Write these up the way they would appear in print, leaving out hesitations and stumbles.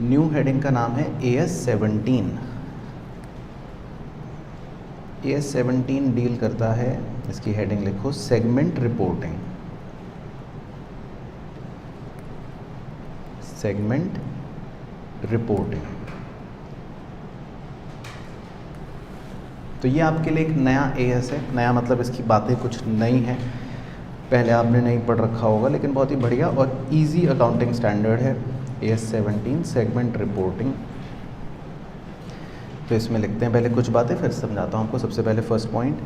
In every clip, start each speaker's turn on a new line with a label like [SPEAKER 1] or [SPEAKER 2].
[SPEAKER 1] New heading का नाम है AS17। AS17 डील करता है, इसकी हेडिंग लिखो सेगमेंट रिपोर्टिंग। Segment reporting. तो ये आपके लिए एक नया AS है। नया मतलब इसकी बातें कुछ नई हैं, पहले आपने नहीं पढ़ रखा होगा, लेकिन बहुत ही बढ़िया और इजी अकाउंटिंग स्टैंडर्ड है AS17 सेगमेंट रिपोर्टिंग। तो इसमें लिखते हैं पहले कुछ बातें, फिर समझाता हूँ आपको। सबसे पहले first point,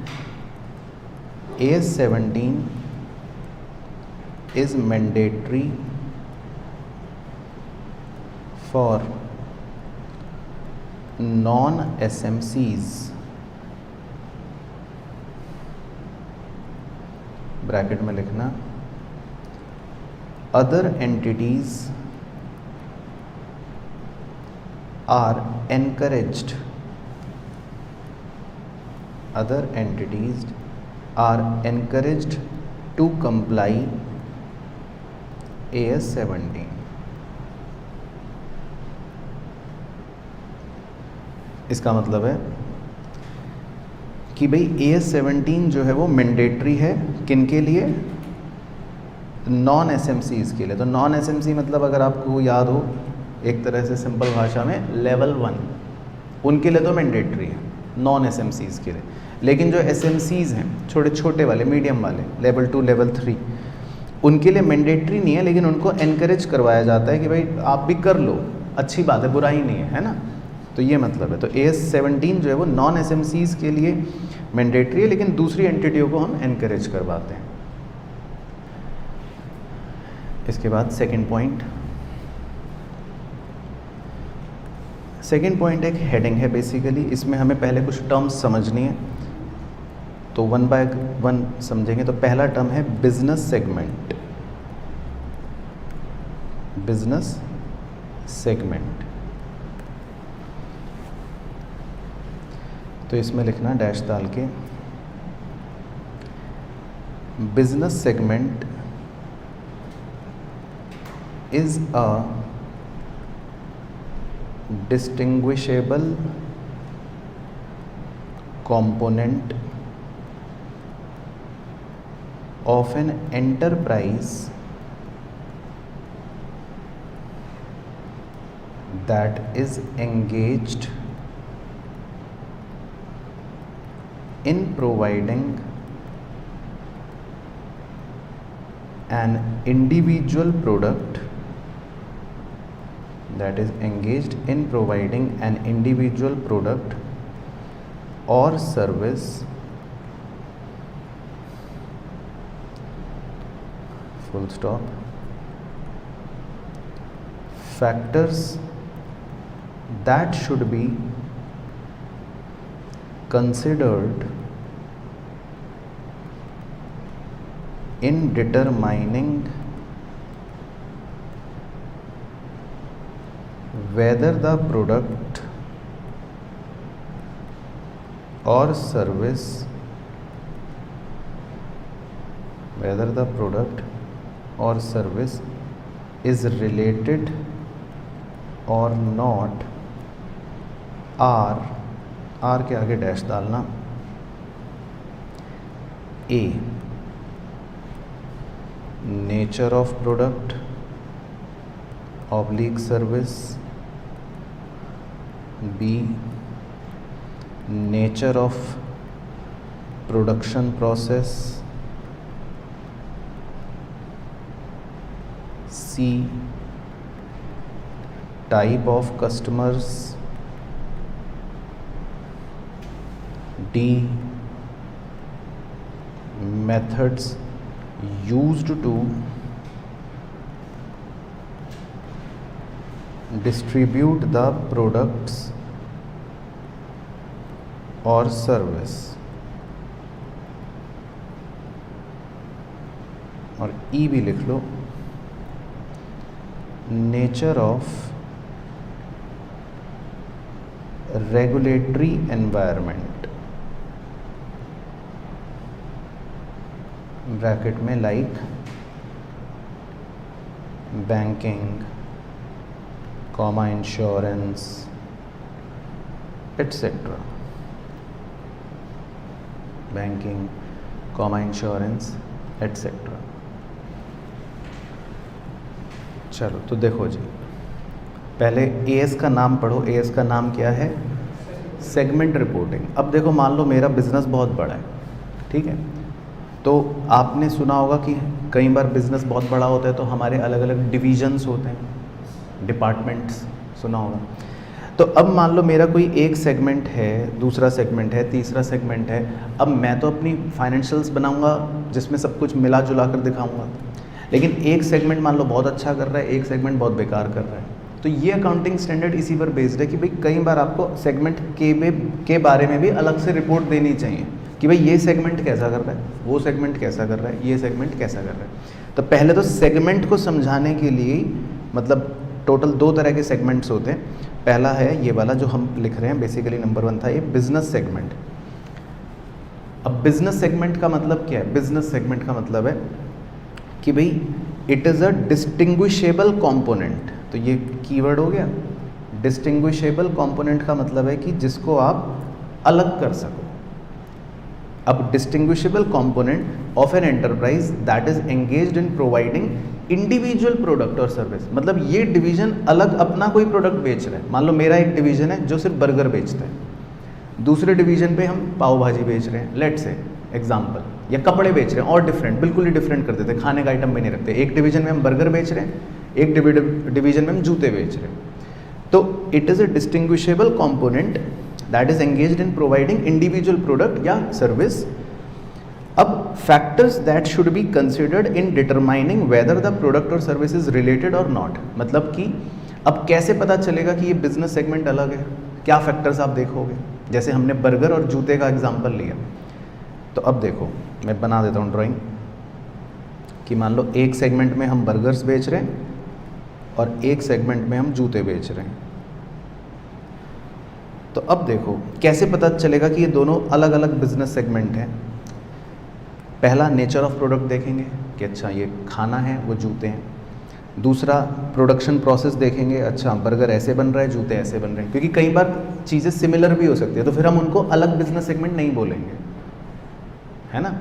[SPEAKER 1] AS17 is mandatory for non SMCs, bracket में लिखना, other entities are encouraged, other entities are encouraged to comply AS17। इसका मतलब है कि भाई AS17 जो है वो मैंडेटरी है किन के लिए? नॉन SMCs के लिए। तो नॉन SMC मतलब अगर आपको याद हो एक तरह से सिंपल भाषा में लेवल 1, उनके लिए तो मैंडेटरी है, नॉन SMCs के लिए। लेकिन जो SMCs हैं छोटे छोटे वाले, मीडियम वाले, लेवल 2 लेवल 3, उनके लिए मैंडेटरी नहीं है, लेकिन उनको एनकरेज करवाया जाता है कि भाई आप भी कर लो, अच्छी बात है, बुराई नहीं है, है ना। तो ये मतलब है। तो AS17 जो है वो नॉन SMCs के लिए मैंडेटरी है, लेकिन दूसरी एंटिटियों को हम एनकरेज करवाते हैं। इसके बाद सेकेंड पॉइंट, सेकेंड पॉइंट एक हेडिंग है बेसिकली। इसमें हमें पहले कुछ टर्म्स समझनी है, तो वन बाय वन समझेंगे। तो पहला टर्म है बिजनेस सेगमेंट। बिजनेस सेगमेंट, तो इसमें लिखना डैश डाल के, business segment is a distinguishable component of an enterprise that is engaged in providing an individual product, that is engaged in providing an individual product or service full stop. Factors that should be considered in determining whether the product or service, whether the product or service is related or not are के आगे dash डालना, A nature of product oblique service, B nature of production process, C type of customers, D methods used to distribute the products और service, और E भी लिख लो, nature of regulatory environment, bracket में like banking, comma insurance etcetera, banking, comma insurance etcetera. चलो तो देखो जी, पहले एएस का नाम पढ़ो। एएस का नाम क्या है? Segment reporting. अब देखो, मान लो मेरा बिजनेस बहुत बड़ा है, ठीक है, तो आपने सुना होगा कि कई बार बिजनेस बहुत बड़ा होता है तो हमारे अलग अलग डिविजन्स होते हैं, डिपार्टमेंट्स, सुना होगा। तो अब मान लो मेरा कोई एक सेगमेंट है, दूसरा सेगमेंट है, तीसरा सेगमेंट है। अब मैं तो अपनी फाइनेंशियल्स बनाऊंगा जिसमें सब कुछ मिला जुला कर दिखाऊंगा, लेकिन एक सेगमेंट मान लो बहुत अच्छा कर रहा है, एक सेगमेंट बहुत बेकार कर रहा है। तो ये अकाउंटिंग स्टैंडर्ड इसी पर बेस्ड है कि भाई कई बार आपको सेगमेंट के बारे में भी अलग से रिपोर्ट देनी चाहिए कि भाई ये सेगमेंट कैसा कर रहा है, वो सेगमेंट कैसा कर रहा है, ये सेगमेंट कैसा कर रहा है। तो पहले तो सेगमेंट को समझाने के लिए, मतलब टोटल 2 तरह के सेगमेंट्स होते हैं। पहला है ये वाला जो हम लिख रहे हैं, बेसिकली नंबर 1 था ये बिजनेस सेगमेंट। अब बिजनेस सेगमेंट का मतलब क्या है? बिजनेस सेगमेंट का मतलब है कि भाई it is a distinguishable component. तो ये कीवर्ड हो गया। डिस्टिंग्विशेबल कंपोनेंट का मतलब है कि जिसको आप अलग कर सको। अब distinguishable component of an enterprise that is engaged in providing individual product और सर्विस, मतलब ये डिवीजन अलग अपना कोई प्रोडक्ट बेच रहा है। मान लो मेरा एक डिवीजन है जो सिर्फ बर्गर बेचता है, दूसरे डिवीजन पे हम पाव भाजी बेच रहे हैं, लेट्स से एग्जाम्पल, या कपड़े बेच रहे हैं और डिफरेंट, बिल्कुल ही डिफरेंट कर देते हैं, खाने का आइटम भी नहीं रखते। एक डिवीजन में हम बर्गर बेच रहे हैं, एक डिवीजन में हम जूते बेच रहे हैं। तो it is a distinguishable component that is engaged in providing individual product या सर्विस। अब factors that should be considered in determining whether the product और सर्विस इज रिलेटेड और नॉट, मतलब कि अब कैसे पता चलेगा कि ये बिजनेस सेगमेंट अलग है, क्या फैक्टर्स आप देखोगे। जैसे हमने बर्गर और जूते का एग्जांपल लिया, तो अब देखो मैं बना देता हूँ ड्राइंग कि मान लो एक सेगमेंट में हम बर्गर्स बेच रहे हैं और एक सेगमेंट में हम जूते बेच रहे हैं। तो अब देखो कैसे पता चलेगा कि ये दोनों अलग अलग बिजनेस सेगमेंट हैं। पहला नेचर ऑफ प्रोडक्ट देखेंगे कि अच्छा ये खाना है, वो जूते हैं। दूसरा प्रोडक्शन प्रोसेस देखेंगे, अच्छा बर्गर ऐसे बन रहा है, जूते ऐसे बन रहे हैं, क्योंकि कई बार चीज़ें सिमिलर भी हो सकती है, तो फिर हम उनको अलग बिजनेस सेगमेंट नहीं बोलेंगे, है ना।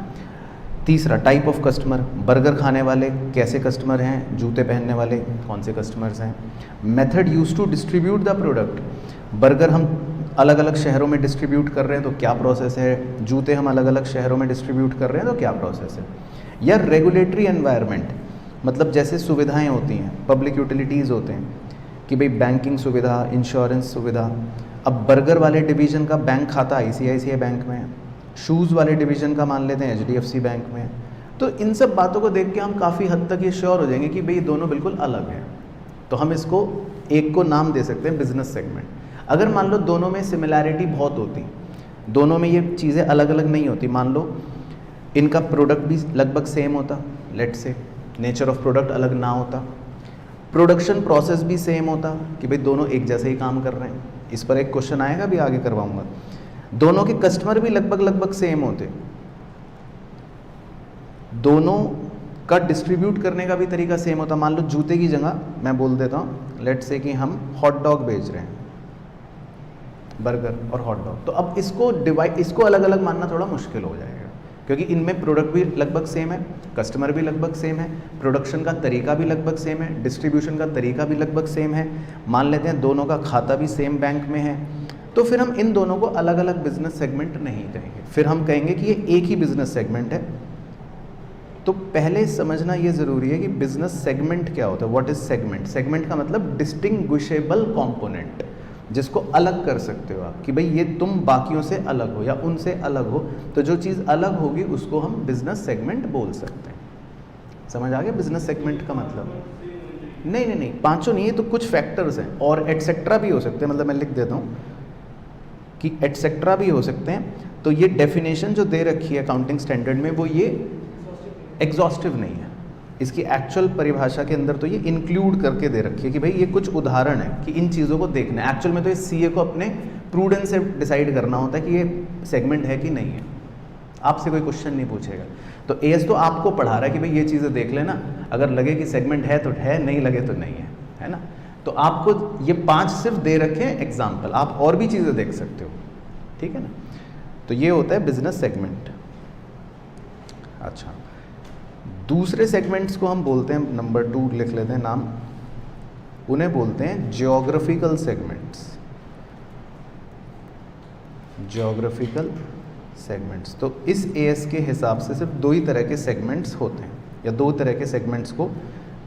[SPEAKER 1] तीसरा टाइप ऑफ कस्टमर, बर्गर खाने वाले कैसे कस्टमर हैं, जूते पहनने वाले कौन से कस्टमर्स हैं। Method use to distribute the product, burger हम अलग अलग शहरों में डिस्ट्रीब्यूट कर रहे हैं तो क्या प्रोसेस है, जूते हम अलग अलग शहरों में डिस्ट्रीब्यूट कर रहे हैं तो क्या प्रोसेस है। या रेगुलेटरी एनवायरनमेंट, मतलब जैसे सुविधाएं होती हैं, पब्लिक यूटिलिटीज़ होते हैं कि भाई बैंकिंग सुविधा, इंश्योरेंस सुविधा। अब बर्गर वाले डिवीज़न का बैंक खाता ICICI बैंक में है, शूज़ वाले डिवीज़न का मान लेते हैं HDFC बैंक में है। तो इन सब बातों को देख के हम काफ़ी हद तक ये श्योर हो जाएंगे कि भाई दोनों बिल्कुल अलग हैं। तो हम इसको एक को नाम दे सकते हैं बिजनेस सेगमेंट। अगर मान लो दोनों में सिमिलैरिटी बहुत होती, दोनों में ये चीज़ें अलग अलग नहीं होती, मान लो इनका प्रोडक्ट भी लगभग सेम होता, let's say nature of product अलग ना होता, प्रोडक्शन प्रोसेस भी सेम होता कि भाई दोनों एक जैसे ही काम कर रहे हैं। इस पर एक क्वेश्चन आएगा, भी आगे करवाऊंगा। दोनों के कस्टमर भी लगभग सेम होते, दोनों का डिस्ट्रीब्यूट करने का भी तरीका सेम होता। मान लो जूते की जगह मैं बोल देता हूँ, लेट्स से कि हम हॉट डॉग बेच रहे हैं, बर्गर और हॉट डॉग। तो अब इसको अलग अलग मानना थोड़ा मुश्किल हो जाएगा, क्योंकि इनमें प्रोडक्ट भी लगभग सेम है, कस्टमर भी लगभग सेम है, प्रोडक्शन का तरीका भी लगभग सेम है, डिस्ट्रीब्यूशन का तरीका भी लगभग सेम है। मान लेते हैं दोनों का खाता भी सेम बैंक में है, तो फिर हम इन दोनों को अलग अलग बिजनेस सेगमेंट नहीं कहेंगे, फिर हम कहेंगे कि ये एक ही बिजनेस सेगमेंट है। तो पहले समझना ये ज़रूरी है कि बिजनेस सेगमेंट क्या होता है, व्हाट इज सेगमेंट। सेगमेंट का मतलब डिस्टिंग्विशेबल कंपोनेंट, जिसको अलग कर सकते हो आप कि भाई ये तुम बाकियों से अलग हो या उनसे अलग हो। तो जो चीज़ अलग होगी उसको हम बिजनेस सेगमेंट बोल सकते हैं। समझ आ गया बिजनेस सेगमेंट का मतलब? नहीं, पांचों नहीं है, तो कुछ फैक्टर्स हैं और एटसेट्रा भी हो सकते हैं। मतलब मैं लिख देता हूँ कि एटसेट्रा भी हो सकते हैं। तो ये डेफिनेशन जो दे रखी है अकाउंटिंग स्टैंडर्ड में, वो ये एग्जॉस्टिव नहीं है, इसकी एक्चुअल परिभाषा के अंदर तो ये इंक्लूड करके दे रखी है कि भाई ये कुछ उदाहरण है कि इन चीज़ों को देखना है। एक्चुअल में तो ये CA को अपने प्रूडेंस से डिसाइड करना होता है कि ये सेगमेंट है कि नहीं है, आपसे कोई क्वेश्चन नहीं पूछेगा। तो AS तो आपको पढ़ा रहा है कि भाई ये चीज़ें देख लेना, अगर लगे कि सेगमेंट है तो है, नहीं लगे तो नहीं है, है ना। तो आपको ये 5 सिर्फ दे रखे हैं एग्जाम्पल, आप और भी चीज़ें देख सकते हो, ठीक है ना। तो ये होता है बिजनेस सेगमेंट। अच्छा, दूसरे सेगमेंट्स को हम बोलते हैं, नंबर 2 लिख लेते हैं नाम, उन्हें बोलते हैं जियोग्राफिकल सेगमेंट्स। Geographical segments. तो इस एएस के हिसाब से सिर्फ 2 ही तरह के सेगमेंट्स होते हैं, या 2 तरह के सेगमेंट्स को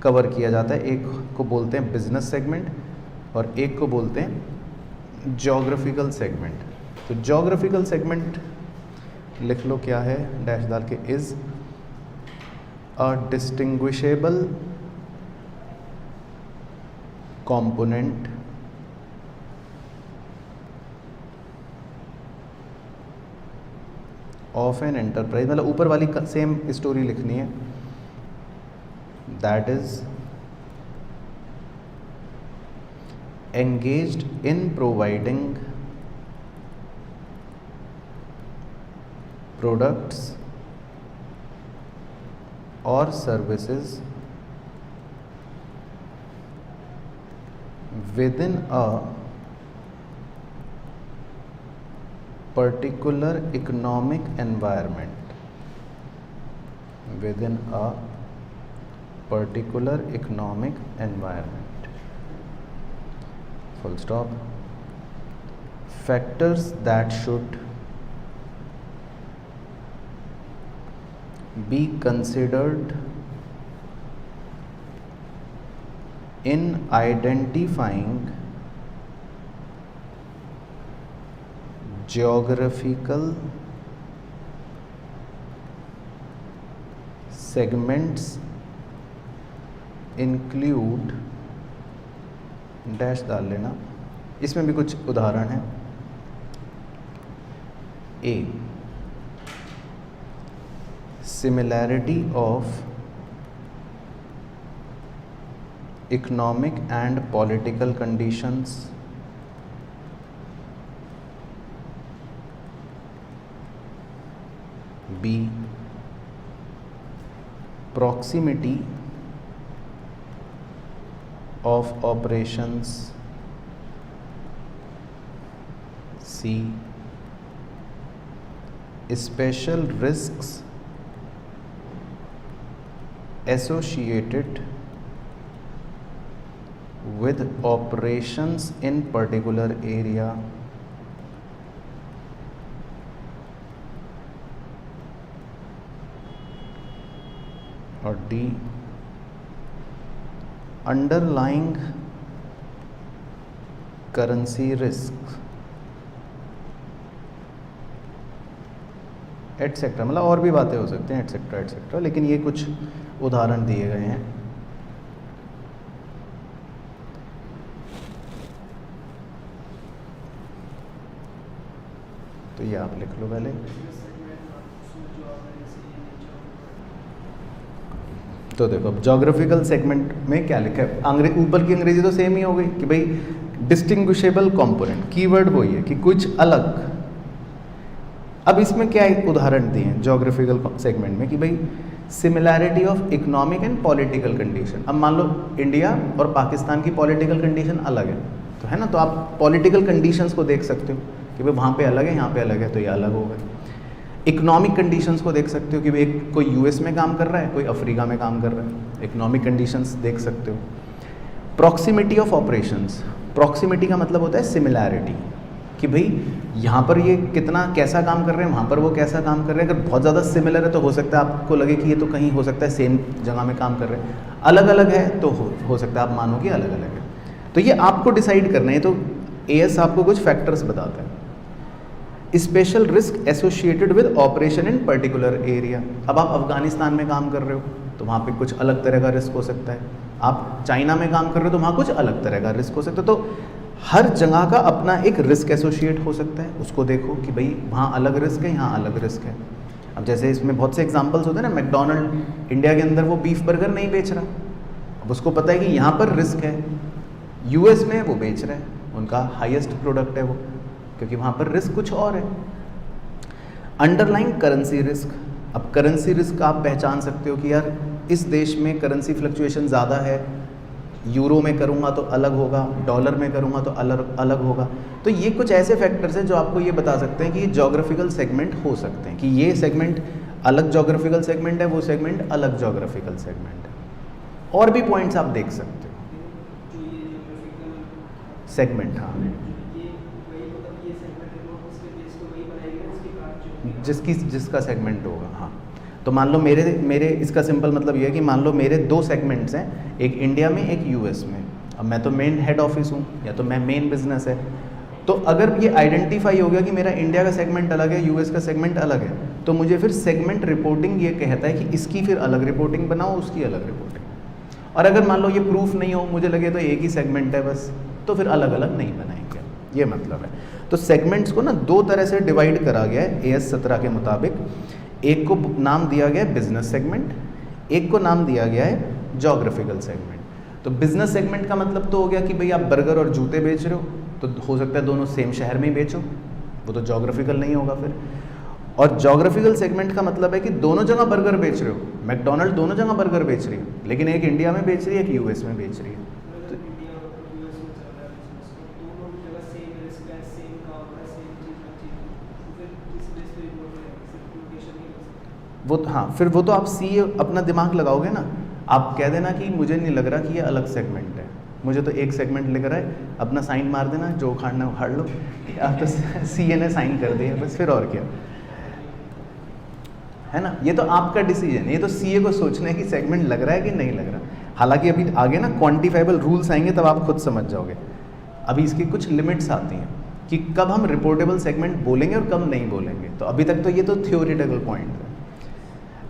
[SPEAKER 1] कवर किया जाता है। एक को बोलते हैं बिजनेस सेगमेंट और एक को बोलते हैं जियोग्राफिकल सेगमेंट। तो जियोग्राफिकल सेगमेंट लिख लो क्या है, डैश डाल के, is a distinguishable component of an enterprise, मतलब ऊपर वाली सेम स्टोरी लिखनी है, that is engaged in providing products और services within a particular economic environment, within a particular economic environment, full stop. Factors that should be considered in identifying geographical segments include, dash डाल लेना, इसमें भी कुछ उदाहरण हैं। ए, similarity of economic and political conditions, B, proximity of operations, C, special risks associated with operations in particular area, और D, underlying currency risk etcetera. मतलब और भी बातें हो सकती हैं, एटसेट्रा एटसेट्रा, लेकिन ये कुछ उदाहरण दिए गए हैं। तो ये आप लिख लो पहले। तो देखो अब जोग्राफिकल सेगमेंट में क्या लिखा है, ऊपर की अंग्रेजी तो सेम ही हो गई कि भाई डिस्टिंग्विशेबल कंपोनेंट, कीवर्ड वही है कि कुछ अलग। अब इसमें क्या एक उदाहरण दिए हैं जोग्राफिकल सेगमेंट में कि भाई similarity of economic and political condition. अब मान लो इंडिया और पाकिस्तान की पॉलिटिकल कंडीशन अलग है, तो है ना, तो आप पॉलिटिकल कंडीशंस को देख सकते हो कि भाई वहाँ पे अलग है, यहाँ पे अलग है, तो ये अलग हो गए। इकोनॉमिक कंडीशंस को देख सकते हो कि भाई कोई यूएस में काम कर रहा है, कोई अफ्रीका में काम कर रहा है, इकोनॉमिक कंडीशंस देख सकते हो। प्रॉक्सिमिटी ऑफ ऑपरेशंस, प्रॉक्सिमिटी का मतलब होता है सिमिलैरिटी, कि भाई यहाँ पर ये कितना कैसा काम कर रहे हैं, वहाँ पर वो कैसा काम कर रहे हैं। अगर बहुत ज़्यादा सिमिलर है तो हो सकता है आपको लगे कि ये तो कहीं हो सकता है सेम जगह में काम कर रहे हैं, अलग अलग है तो हो सकता है आप मानो कि अलग अलग है। तो ये आपको डिसाइड करना है। तो एएस आपको कुछ फैक्टर्स बताता है। Special risk associated with operation in particular area. अब आप अफगानिस्तान में काम कर रहे हो तो वहाँ पे कुछ अलग तरह का रिस्क हो सकता है, आप चाइना में काम कर रहे हो तो वहाँ कुछ अलग तरह का रिस्क हो सकता है। तो हर जगह का अपना एक रिस्क एसोसिएट हो सकता है, उसको देखो कि भाई वहाँ अलग रिस्क है, यहाँ अलग रिस्क है। अब जैसे इसमें बहुत से एग्जांपल्स होते हैं ना, मैकडोनल्ड इंडिया के अंदर वो बीफ बर्गर नहीं बेच रहा, अब उसको पता है कि यहाँ पर रिस्क है, यूएस में वो बेच रहा है, उनका हाईएस्ट प्रोडक्ट है वो, क्योंकि वहाँ पर रिस्क कुछ और है। अंडरलाइंग करेंसी रिस्क, अब करेंसी रिस्क आप पहचान सकते हो कि यार इस देश में करेंसी फ्लक्चुएशन ज़्यादा है, यूरो में करूँगा तो अलग होगा, डॉलर में करूँगा तो अलग अलग होगा। तो ये कुछ ऐसे फैक्टर्स हैं जो आपको ये बता सकते हैं कि ये जोग्राफिकल सेगमेंट हो सकते हैं, कि ये सेगमेंट अलग जोग्राफिकल सेगमेंट है, वो सेगमेंट अलग जोग्राफिकल सेगमेंट है। और भी पॉइंट्स आप देख सकते हो। सेगमेंट, हाँ, जिसका सेगमेंट होगा। हाँ, तो मान लो मेरे इसका सिंपल मतलब ये है कि मान लो मेरे 2 सेगमेंट्स हैं, एक इंडिया में एक यूएस में। अब मैं तो मेन हेड ऑफिस हूँ या तो मैं मेन बिजनेस है, तो अगर ये आइडेंटिफाई हो गया कि मेरा इंडिया का सेगमेंट अलग है, यूएस का सेगमेंट अलग है, तो मुझे फिर सेगमेंट रिपोर्टिंग ये कहता है कि इसकी फिर अलग रिपोर्टिंग बनाओ, उसकी अलग रिपोर्टिंग। और अगर मान लो ये प्रूफ नहीं हो, मुझे लगे तो एक ही सेगमेंट है बस, तो फिर अलग अलग नहीं बनाएंगे, ये मतलब है। तो सेगमेंट्स को ना 2 तरह से डिवाइड करा गया है AS 17 के मुताबिक। एक को नाम दिया गया है बिजनेस सेगमेंट, एक को नाम दिया गया है जोग्राफिकल सेगमेंट। तो बिजनेस सेगमेंट का मतलब तो हो गया कि भाई आप बर्गर और जूते बेच रहे हो, तो हो सकता है दोनों सेम शहर में ही बेचो, वो तो जोग्राफिकल नहीं होगा फिर। और जोग्राफिकल सेगमेंट का मतलब है कि दोनों जगह बर्गर बेच रहे हो, मैकडोनल्ड दोनों जगह बर्गर बेच रही है, लेकिन एक इंडिया में बेच रही है, एक यूएस में बेच रही है। वो हाँ, फिर वो तो आप सी अपना दिमाग लगाओगे ना, आप कह देना कि मुझे नहीं लग रहा कि ये अलग सेगमेंट है, मुझे तो एक सेगमेंट लग रहा है, अपना साइन मार देना, जो उखाड़ना उखाड़ लो। आप तो CA ने साइन कर दिया बस, फिर और क्या है ना। ये तो आपका डिसीजन, ये तो CA को सोचना है कि सेगमेंट लग रहा है कि नहीं लग रहा। हालांकि अभी आगे ना क्वांटिफाइबल रूल्स आएंगे, तब आप खुद समझ जाओगे। अभी इसकी कुछ लिमिट्स आती हैं कि कब हम रिपोर्टेबल सेगमेंट बोलेंगे और कब नहीं बोलेंगे। तो अभी तक तो ये तो थ्योरेटिकल पॉइंट है,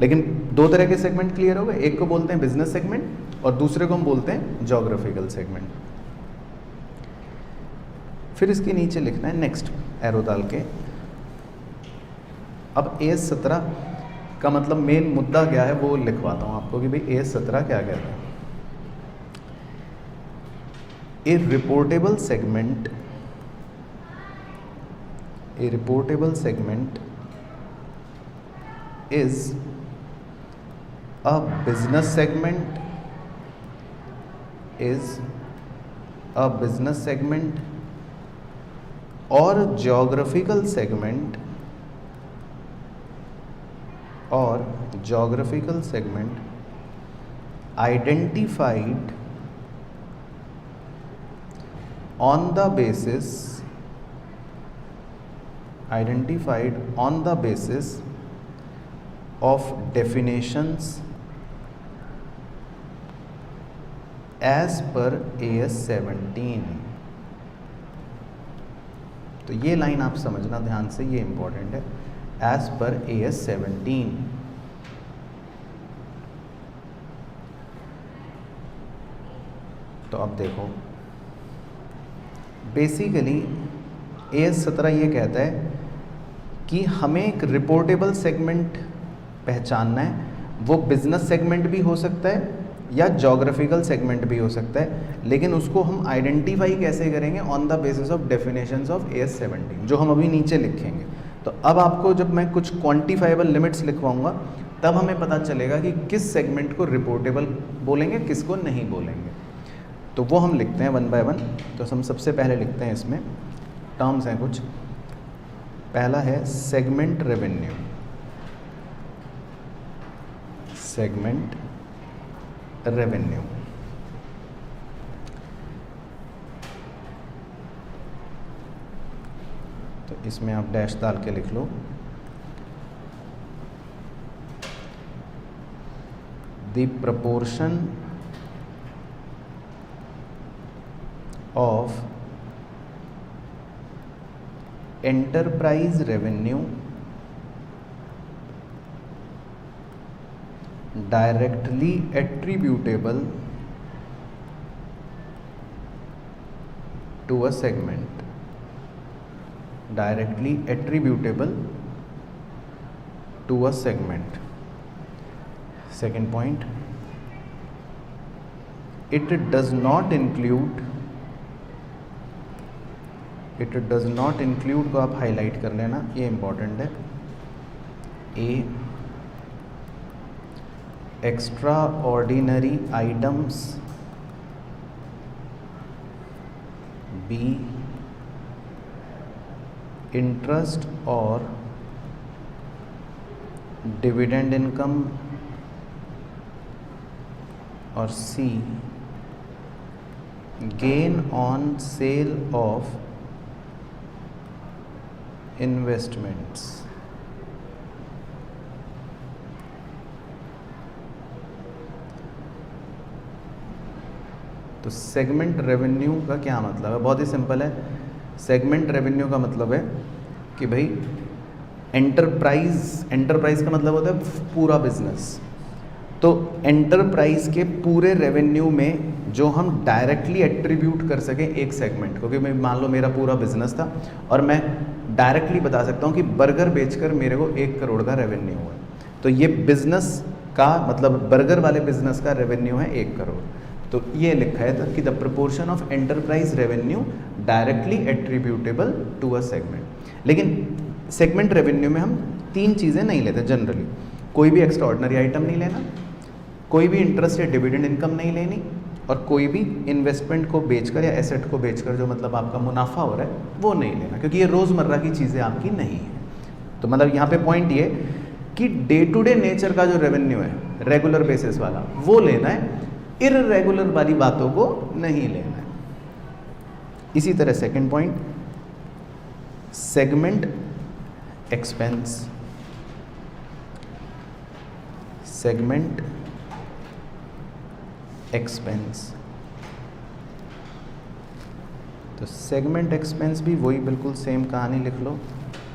[SPEAKER 1] लेकिन 2 तरह के सेगमेंट क्लियर हो गए। एक को बोलते हैं बिजनेस सेगमेंट और दूसरे को हम बोलते हैं जोग्राफिकल सेगमेंट। फिर इसके नीचे लिखना है नेक्स्ट एरो डाल के। अब AS 17 का मतलब मेन मुद्दा क्या है वो लिखवाता हूँ आपको कि भाई AS 17 क्या कहता है। A reportable segment is a business segment or geographical segment identified on the basis of definitions as per AS 17। तो ये लाइन आप समझना ध्यान से, ये इंपॉर्टेंट है, as per AS 17। तो अब देखो, बेसिकली AS 17 ये कहता है कि हमें एक रिपोर्टेबल सेगमेंट पहचानना है। वो बिजनेस सेगमेंट भी हो सकता है या जोग्राफिकल सेगमेंट भी हो सकता है, लेकिन उसको हम आइडेंटिफाई कैसे करेंगे? On the basis of definitions of AS 17, जो हम अभी नीचे लिखेंगे। तो अब आपको जब मैं कुछ क्वांटिफाइबल लिमिट्स लिखवाऊंगा, तब हमें पता चलेगा कि किस सेगमेंट को रिपोर्टेबल बोलेंगे, किसको नहीं बोलेंगे। तो वो हम लिखते हैं 1 बाय 1। तो हम सबसे पहले लिखते हैं, इसमें टर्म्स हैं कुछ। पहला है सेगमेंट रेवेन्यू। तो इसमें आप डैश डाल के लिख लो, the proportion of enterprise revenue directly attributable to a segment, Second point, it does not include को आप हाईलाइट कर लेना, ये इंपॉर्टेंट है। A extraordinary items B interest और डिविडेंड इनकम, और C gain on sale of investments. तो segment revenue का क्या मतलब है? बहुत ही सिंपल है। सेगमेंट रेवेन्यू का मतलब है कि भाई एंटरप्राइज का मतलब होता है पूरा बिजनेस। तो एंटरप्राइज के पूरे रेवेन्यू में जो हम डायरेक्टली एट्रीब्यूट कर सकें एक सेगमेंट को, क्योंकि मान लो मेरा पूरा बिजनेस था और मैं डायरेक्टली बता सकता हूँ कि बर्गर बेचकर मेरे को 1 करोड़ का रेवेन्यू हुआ, तो ये बिजनेस का मतलब बर्गर वाले बिजनेस का रेवेन्यू है 1 करोड़। तो ये लिखा है कि the proportion of enterprise revenue directly attributable to a segment. लेकिन सेगमेंट रेवेन्यू में हम 3 चीज़ें नहीं लेते जनरली। कोई भी एक्स्ट्राऑर्डिनरी आइटम नहीं लेना, कोई भी इंटरेस्ट या डिविडेंड इनकम नहीं लेनी, और कोई भी इन्वेस्टमेंट को बेचकर या एसेट को बेचकर जो मतलब आपका मुनाफा हो रहा है वो नहीं लेना, क्योंकि ये रोज़मर्रा की चीज़ें आपकी नहीं है। तो मतलब यहाँ पे पॉइंट ये कि डे टू डे नेचर का जो रेवेन्यू है, रेगुलर बेसिस वाला, वो लेना है, इररेगुलर वाली बातों को नहीं लेना है। इसी तरह second point, segment expense. Segment expense, तो सेगमेंट एक्सपेंस भी वही बिल्कुल सेम कहानी लिख लो।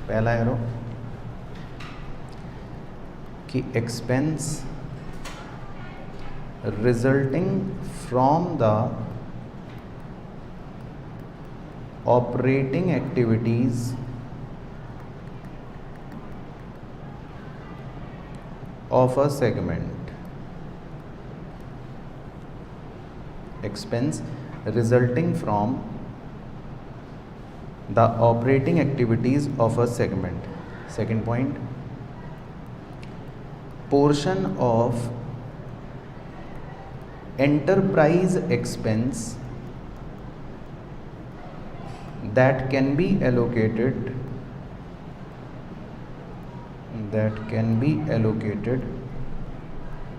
[SPEAKER 1] पहला एरो कि expense resulting from the operating activities of a segment, expense resulting from the operating activities of a segment. Second point, portion of enterprise expense that can be allocated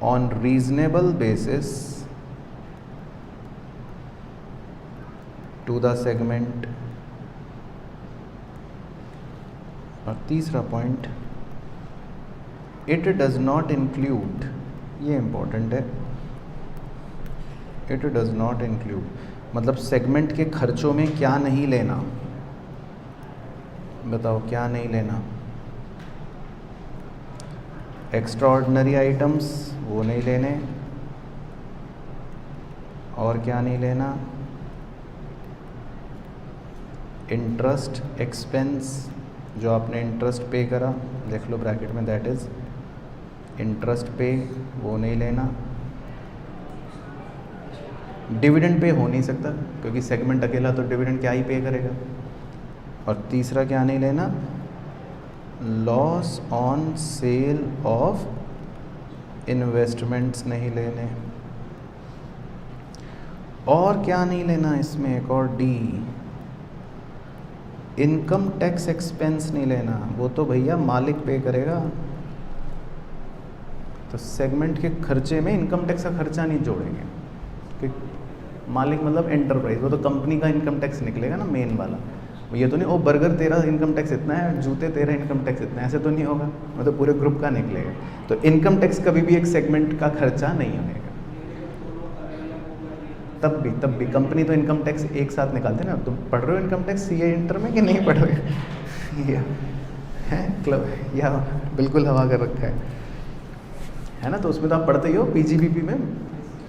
[SPEAKER 1] on reasonable basis to the segment। और तीसरा point, it does not include, ये important है, it does not include मतलब segment के खर्चों में क्या नहीं लेना, बताओ क्या नहीं लेना? एक्स्ट्राऑर्डिनरी आइटम्स वो नहीं लेने, और क्या नहीं लेना? इंटरेस्ट एक्सपेंस, जो आपने इंटरेस्ट पे करा, देख लो ब्रैकेट में, दैट इज इंटरेस्ट पे, वो नहीं लेना। डिविडेंड पे हो नहीं सकता क्योंकि सेगमेंट अकेला तो डिविडेंड क्या ही पे करेगा। और तीसरा क्या नहीं लेना? Loss on sale of investments नहीं लेने। और क्या नहीं लेना इसमें? एक और डी, इनकम टैक्स एक्सपेंस नहीं लेना, वो तो भैया मालिक पे करेगा। तो सेगमेंट के खर्चे में इनकम टैक्स का खर्चा नहीं जोड़ेंगे, क्योंकि मालिक मतलब एंटरप्राइज, वो तो कंपनी का इनकम टैक्स निकलेगा ना मेन वाला। ये तो नहीं ओ बर्गर तेरा इनकम टैक्स इतना है, जूते तेरा इनकम टैक्स इतना है, ऐसे तो नहीं होगा, वो तो पूरे ग्रुप का निकलेगा। तो इनकम टैक्स कभी भी एक सेगमेंट का खर्चा नहीं होगा। तब भी कंपनी तो इनकम टैक्स एक साथ निकालते ना। तुम पढ़ रहे हो इनकम टैक्स सीए इंटर में कि नहीं पढ़ रहे हैं? क्लब या बिल्कुल हवा कर रखा है ना। तो उसमें तो आप पढ़ते ही हो पीजीबीपी में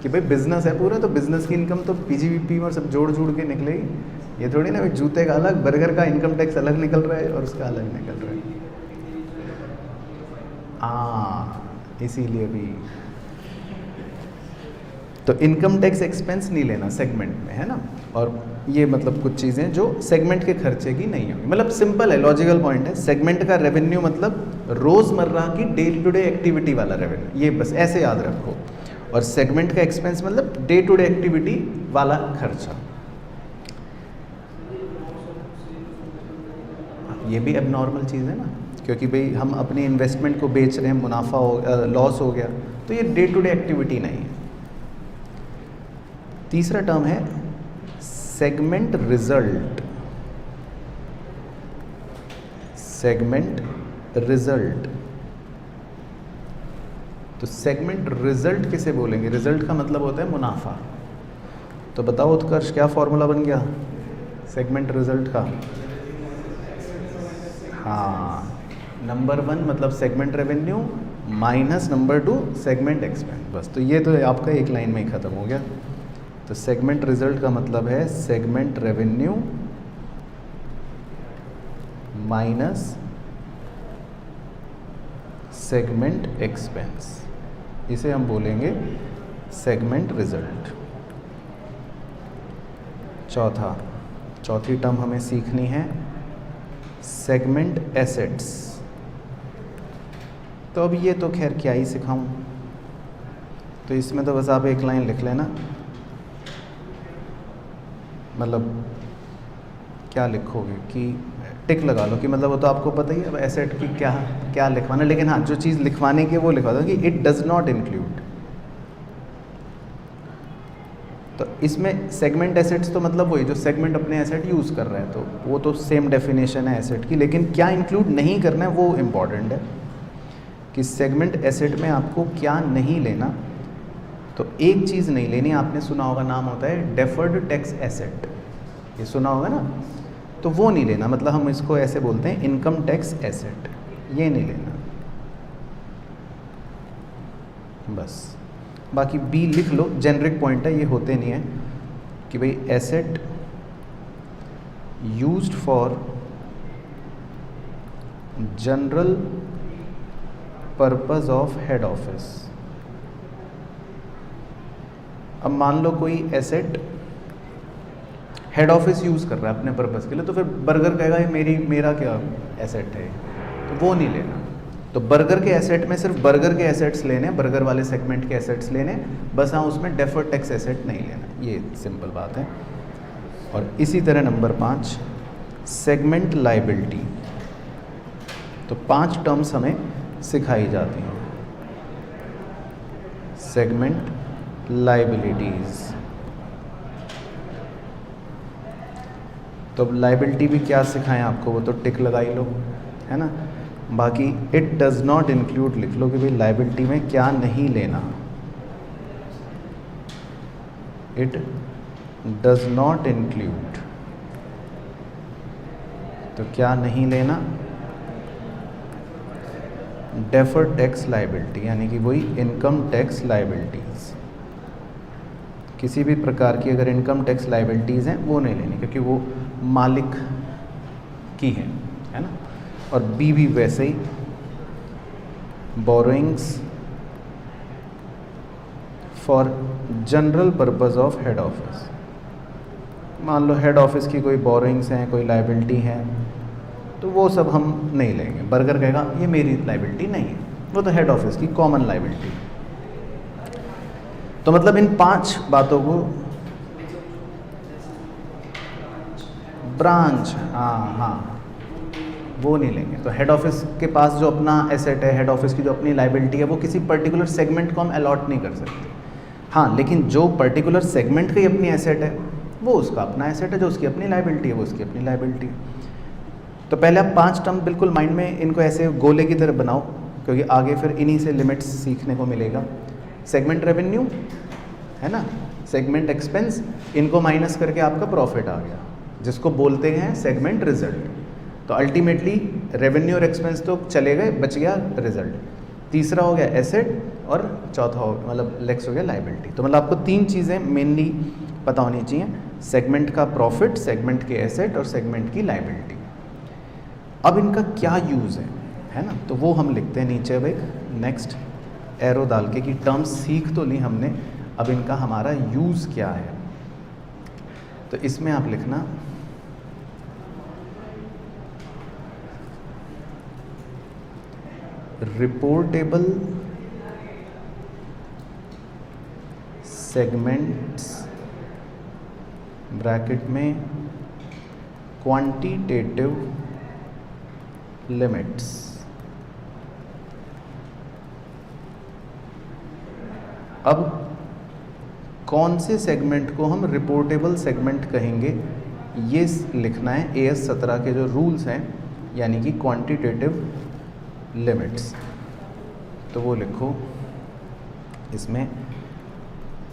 [SPEAKER 1] कि भाई बिजनेस है पूरा, तो बिजनेस की इनकम तो पीजीबीपी में सब जोड़ के निकलेगी। ये थोड़ी ना भाई जूते का अलग, बर्गर का इनकम टैक्स अलग निकल रहा है और उसका अलग निकल रहा है। इसीलिए भी तो इनकम टैक्स एक्सपेंस नहीं लेना सेगमेंट में, है ना। और ये मतलब कुछ चीज़ें जो सेगमेंट के खर्चे की नहीं होंगी। मतलब सिंपल है, लॉजिकल पॉइंट है। सेगमेंट का रेवेन्यू मतलब रोज़मर्रा की डे टू डे एक्टिविटी वाला रेवेन्यू, ये बस ऐसे याद रखो। और सेगमेंट का एक्सपेंस मतलब डे टू डे एक्टिविटी वाला खर्चा। ये भी एबनॉर्मल चीज़ है ना, क्योंकि भाई हम अपनी इन्वेस्टमेंट को बेच रहे हैं, मुनाफा हो लॉस हो गया, तो ये डे टू डे एक्टिविटी नहीं है। तीसरा टर्म है सेगमेंट रिजल्ट। सेगमेंट रिजल्ट, तो सेगमेंट रिजल्ट किसे बोलेंगे? रिजल्ट का मतलब होता है मुनाफा। तो बताओ उत्कर्ष, क्या फॉर्मूला बन गया सेगमेंट रिजल्ट का? हाँ, नंबर 1 मतलब segment revenue minus number 2 segment expense. बस, तो ये तो आपका एक लाइन में ही ख़त्म हो गया। तो सेगमेंट रिजल्ट का मतलब है segment revenue minus segment expense, इसे हम बोलेंगे सेगमेंट रिजल्ट। चौथी टर्म हमें सीखनी है सेगमेंट एसेट्स। तो अब ये तो खैर क्या ही सिखाऊं, तो इसमें तो बस आप एक लाइन लिख लेना, मतलब क्या लिखोगे कि टिक लगा लो कि मतलब वो तो आपको पता ही है अब एसेट की क्या क्या लिखवाना, लेकिन हाँ जो चीज़ लिखवाने की वो लिखवा दो कि इट डज नॉट इंक्लूड। तो इसमें सेगमेंट एसेट्स तो मतलब वही जो सेगमेंट अपने एसेट यूज़ कर रहा है, तो वो तो सेम डेफिनेशन है एसेट की, लेकिन क्या इंक्लूड नहीं करना है वो इम्पॉर्टेंट है कि सेगमेंट एसेट में आपको क्या नहीं लेना। तो एक चीज़ नहीं लेनी, आपने सुना होगा, नाम होता है डेफर्ड टैक्स एसेट, ये सुना होगा ना, तो वो नहीं लेना, मतलब हम इसको ऐसे बोलते हैं इनकम टैक्स एसेट, ये नहीं लेना बस। बाकी बी लिख लो, जेनरिक पॉइंट है, ये होते नहीं है कि भाई asset used for general purpose of head office. अब मान लो कोई एसेट हेड ऑफिस यूज़ कर रहा है अपने पर्पस के लिए, तो फिर बर्गर कहेगा ये मेरा क्या एसेट है, तो वो नहीं लेना। तो बर्गर के एसेट में सिर्फ बर्गर के एसेट्स लेने, बर्गर वाले सेगमेंट के एसेट्स लेने बस, हाँ उसमें डेफर्ड टैक्स एसेट नहीं लेना, ये सिंपल बात है। और इसी तरह नंबर 5 सेगमेंट लायबिलिटी। तो 5 टर्म्स हमें सिखाई जाती हैं। सेगमेंट लायबिलिटीज़, तो अब लायबिलिटी भी क्या सिखाएं आपको, वो तो टिक लगा ही लो, है ना। बाकी इट डज़ नॉट इंक्लूड लिख लो कि भाई लायबिलिटी में क्या नहीं लेना। इट डज़ नॉट इंक्लूड, तो क्या नहीं लेना, डेफर्ड टैक्स लायबिलिटी, यानी कि वही इनकम टैक्स लायबिलिटीज़। किसी भी प्रकार की अगर इनकम टैक्स लायबिलिटीज़ हैं वो नहीं लेनी, क्योंकि वो मालिक की है ना। और बी भी वैसे ही, borrowings for general purpose of head office. मान लो हेड ऑफिस की कोई बोरोइंग्स हैं, कोई लायबिलिटी है, तो वो सब हम नहीं लेंगे। बर्गर कहेगा ये मेरी लायबिलिटी नहीं है, वो तो हेड ऑफिस की कॉमन लायबिलिटी। तो मतलब इन 5 बातों को, ब्रांच, हाँ वो नहीं लेंगे। तो हेड ऑफिस के पास जो अपना एसेट है, हेड ऑफिस की जो अपनी लायबिलिटी है, वो किसी पर्टिकुलर सेगमेंट को हम अलॉट नहीं कर सकते। हाँ, लेकिन जो पर्टिकुलर सेगमेंट की अपनी एसेट है वो उसका अपना एसेट है, जो उसकी अपनी लायबिलिटी है वो उसकी अपनी लायबिलिटी है। तो पहले आप 5 टर्म बिल्कुल माइंड में इनको ऐसे गोले की तरह बनाओ, क्योंकि आगे फिर इन्हीं से लिमिट्स सीखने को मिलेगा। सेगमेंट रेवेन्यू है ना, सेगमेंट एक्सपेंस, इनको माइनस करके आपका प्रॉफिट आ गया, जिसको बोलते हैं सेगमेंट रिजल्ट। तो अल्टीमेटली रेवेन्यू और एक्सपेंस तो चले गए, बच गया रिजल्ट। तीसरा हो गया एसेट, और चौथा हो मतलब नेक्स्ट हो गया लायबिलिटी। तो मतलब आपको 3 चीज़ें मेनली पता होनी चाहिए, सेगमेंट का प्रॉफिट, सेगमेंट के एसेट और सेगमेंट की लायबिलिटी। अब इनका क्या यूज़ है ना, तो वो हम लिखते हैं नीचे। अब एक नेक्स्ट एरो डाल के कि टर्म्स सीख तो ली हमने, अब इनका हमारा यूज़ क्या है। तो इसमें आप लिखना रिपोर्टेबल सेगमेंट्स ब्रैकेट में क्वांटिटेटिव लिमिट्स। अब कौन से सेगमेंट को हम रिपोर्टेबल सेगमेंट कहेंगे, ये लिखना है AS 17 के जो रूल्स हैं, यानी कि क्वांटिटेटिव लिमिट्स। तो वो लिखो इसमें,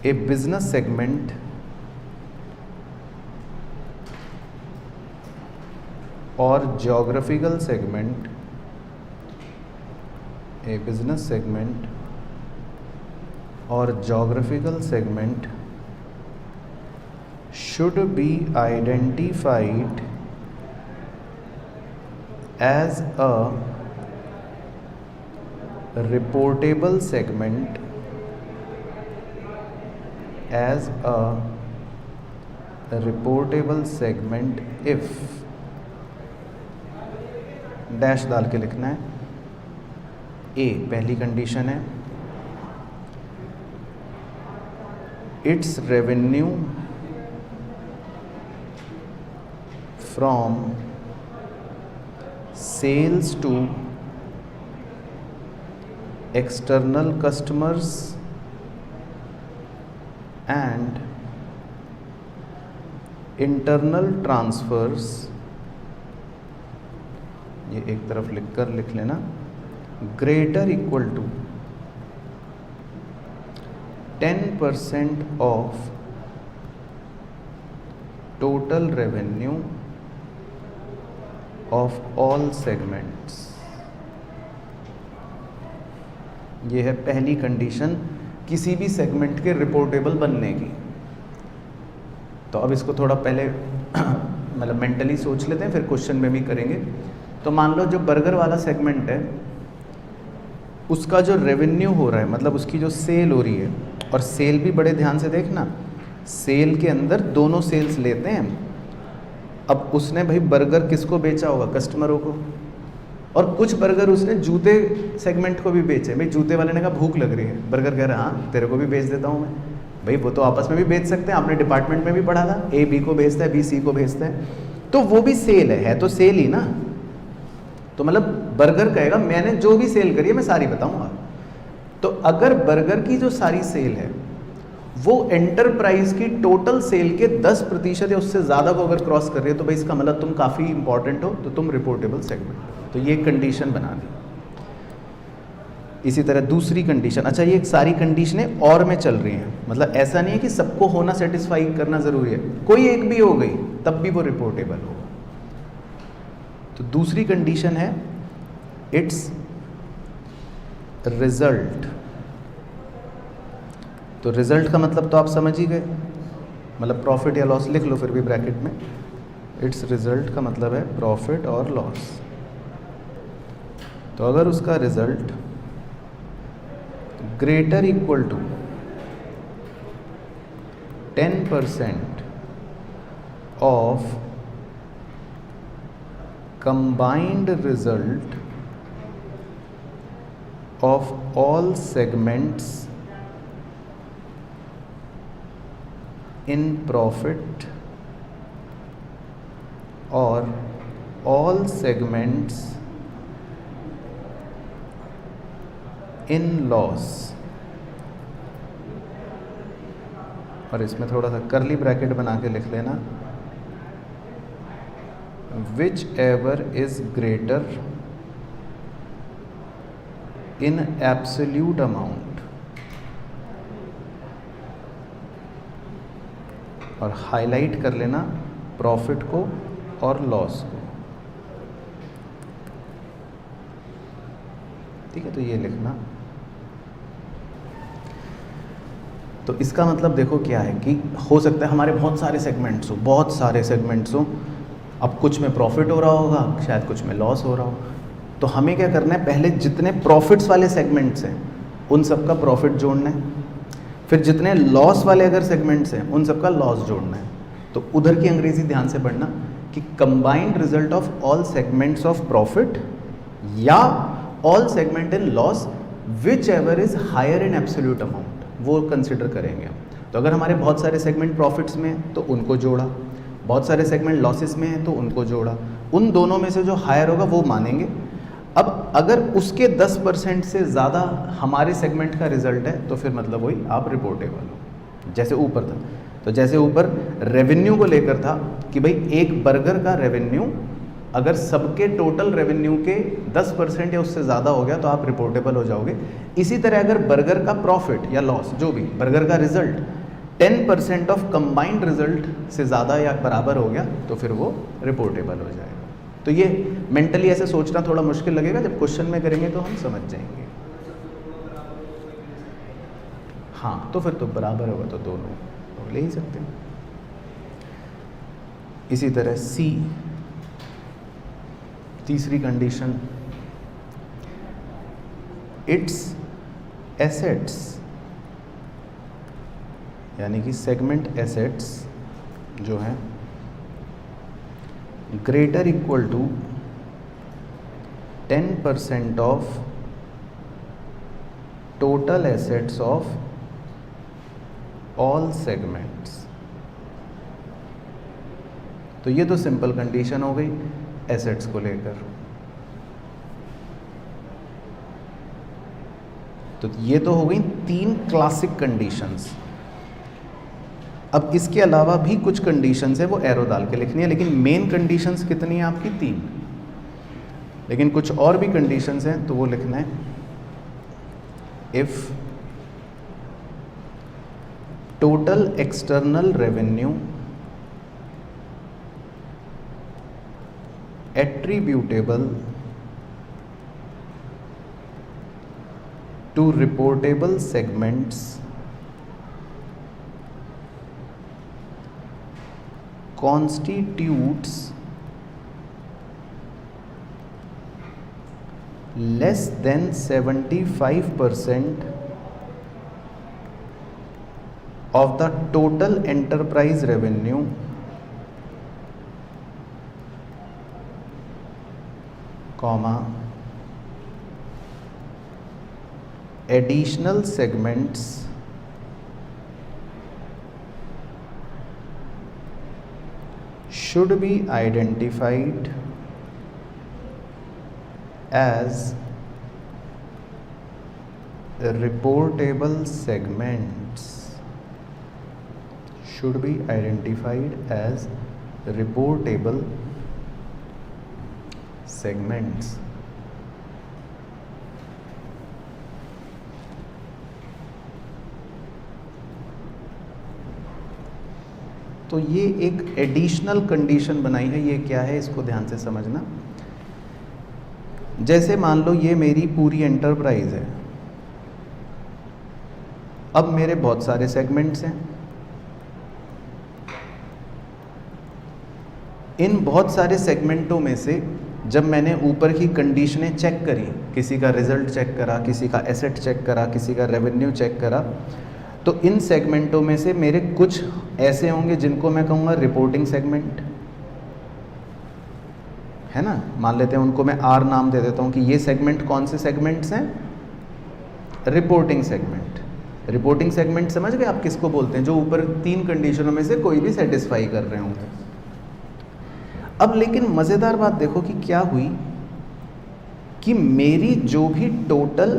[SPEAKER 1] ए बिजनेस सेगमेंट और ज्योग्राफिकल सेगमेंट, ए बिजनेस सेगमेंट और geographical segment should be identified as a reportable segment, as a reportable segment if dash डाल के लिखना है। ए पहली कंडीशन है, its revenue from sales to external customers and internal transfers, ये एक तरफ लिख लेना, greater equal to 10% of total revenue of all segments। ये है पहली कंडीशन किसी भी सेगमेंट के रिपोर्टेबल बनने की। तो अब इसको थोड़ा पहले मतलब मेंटली सोच लेते हैं, फिर क्वेश्चन में भी करेंगे। तो मान लो जो बर्गर वाला सेगमेंट है, उसका जो रेवेन्यू हो रहा है, मतलब उसकी जो सेल हो रही है, और सेल भी बड़े ध्यान से देखना, सेल के अंदर दोनों सेल्स लेते हैं। अब उसने भाई बर्गर किसको बेचा होगा, कस्टमरों को, और कुछ बर्गर उसने जूते सेगमेंट को भी बेचे। भाई जूते वाले ने कहा भूख लग रही है, बर्गर कह रहा है हाँ तेरे को भी बेच देता हूँ मैं। भाई वो तो आपस में भी बेच सकते हैं, आपने डिपार्टमेंट में भी पढ़ा था, A B को बेचता है, B C को बेचता है, तो वो भी सेल है तो सेल ही ना। तो मतलब बर्गर कहेगा मैंने जो भी सेल करी है मैं सारी बताऊंगा। तो अगर बर्गर की जो सारी सेल है वो एंटरप्राइज की टोटल सेल के 10% या उससे ज़्यादा को अगर क्रॉस कर रही है, तो भाई इसका मतलब तुम काफ़ी इंपॉर्टेंट हो, तो तुम रिपोर्टेबल सेगमेंट हो। तो ये कंडीशन बना दी। इसी तरह दूसरी कंडीशन, अच्छा ये सारी कंडीशनें और में चल रही हैं, मतलब ऐसा नहीं है कि सबको होना सेटिस्फाई करना ज़रूरी है, कोई एक भी हो गई तब भी वो रिपोर्टेबल होगा। तो दूसरी कंडीशन है इट्स रिजल्ट। तो रिजल्ट का मतलब तो आप समझ ही गए, मतलब प्रॉफिट या लॉस लिख लो फिर भी ब्रैकेट में। इट्स रिजल्ट का मतलब है प्रॉफिट और लॉस। तो अगर उसका result greater equal to 10% of combined result of all segments in profit or all segments in loss, और इसमें थोड़ा सा कर्ली ब्रैकेट बना के लिख लेना, whichever is greater in absolute amount, और हाईलाइट कर लेना प्रॉफिट को और लॉस को। ठीक है, तो ये लिखना। तो इसका मतलब देखो क्या है कि हो सकता है हमारे बहुत सारे सेगमेंट्स हो, अब कुछ में प्रॉफिट हो रहा होगा, शायद कुछ में लॉस हो रहा होगा। तो हमें क्या करना है, पहले जितने प्रॉफिट्स वाले सेगमेंट्स हैं उन सब का प्रॉफिट जोड़ना है, फिर जितने लॉस वाले अगर सेगमेंट्स हैं उन सब का लॉस जोड़ना है। तो उधर की अंग्रेजी ध्यान से पढ़ना कि combined result of all segments of profit या all segment in loss whichever is higher in absolute amount, वो कंसिडर करेंगे हम। तो अगर हमारे बहुत सारे सेगमेंट प्रॉफिट्स में तो उनको जोड़ा, बहुत सारे सेगमेंट लॉसेस में हैं तो उनको जोड़ा, उन दोनों में से जो हायर होगा वो मानेंगे। अब अगर उसके 10% से ज़्यादा हमारे सेगमेंट का रिजल्ट है तो फिर मतलब वही आप रिपोर्टेबल हो। जैसे ऊपर था, तो जैसे ऊपर रेवेन्यू को लेकर था कि भाई एक बर्गर का रेवेन्यू अगर सबके टोटल रेवेन्यू के 10% या उससे ज़्यादा हो गया तो आप रिपोर्टेबल हो जाओगे। इसी तरह अगर बर्गर का प्रॉफिट या लॉस, जो भी बर्गर का रिजल्ट 10% ऑफ कंबाइंड रिजल्ट से ज़्यादा या बराबर हो गया तो फिर वो रिपोर्टेबल हो जाएगा। तो ये मेंटली ऐसे सोचना थोड़ा मुश्किल लगेगा, जब क्वेश्चन में करेंगे तो हम समझ जाएंगे। हाँ, तो फिर तो बराबर होगा तो दोनों तो ले ही सकते हैं। इसी तरह सी, तीसरी कंडीशन, इट्स एसेट्स यानी कि सेगमेंट एसेट्स जो है greater equal to 10% of total assets of all segments. तो ये तो सिंपल कंडीशन हो गई एसेट्स को लेकर। तो ये तो हो गई 3 क्लासिक कंडीशंस। अब इसके अलावा भी कुछ कंडीशंस है, वो एरो डाल के लिखनी है, लेकिन मेन कंडीशंस कितनी है आपकी 3। लेकिन कुछ और भी कंडीशंस हैं तो वो लिखना है। If total external revenue attributable to reportable segments constitutes less than 75% of the total enterprise revenue comma additional segments should be identified as reportable segments, should be identified as reportable segments। तो ये एक additional condition बनाई है। ये क्या है इसको ध्यान से समझना। जैसे मान लो ये मेरी पूरी एंटरप्राइज है, अब मेरे बहुत सारे सेगमेंट्स हैं, इन बहुत सारे सेगमेंटों में से जब मैंने ऊपर की कंडीशनें चेक करी, किसी का रिजल्ट चेक करा, किसी का एसेट चेक करा, किसी का रेवेन्यू चेक करा, तो इन सेगमेंटों में से मेरे कुछ ऐसे होंगे जिनको मैं कहूँगा रिपोर्टिंग सेगमेंट, है ना। मान लेते हैं उनको मैं आर नाम दे देता हूँ कि ये सेगमेंट कौन से सेगमेंट्स हैं, रिपोर्टिंग सेगमेंट। रिपोर्टिंग सेगमेंट समझ गए आप किसको बोलते हैं, जो ऊपर 3 कंडीशनों में से कोई भी सेटिस्फाई कर रहे होंगे। अब लेकिन मज़ेदार बात देखो कि क्या हुई कि मेरी जो भी टोटल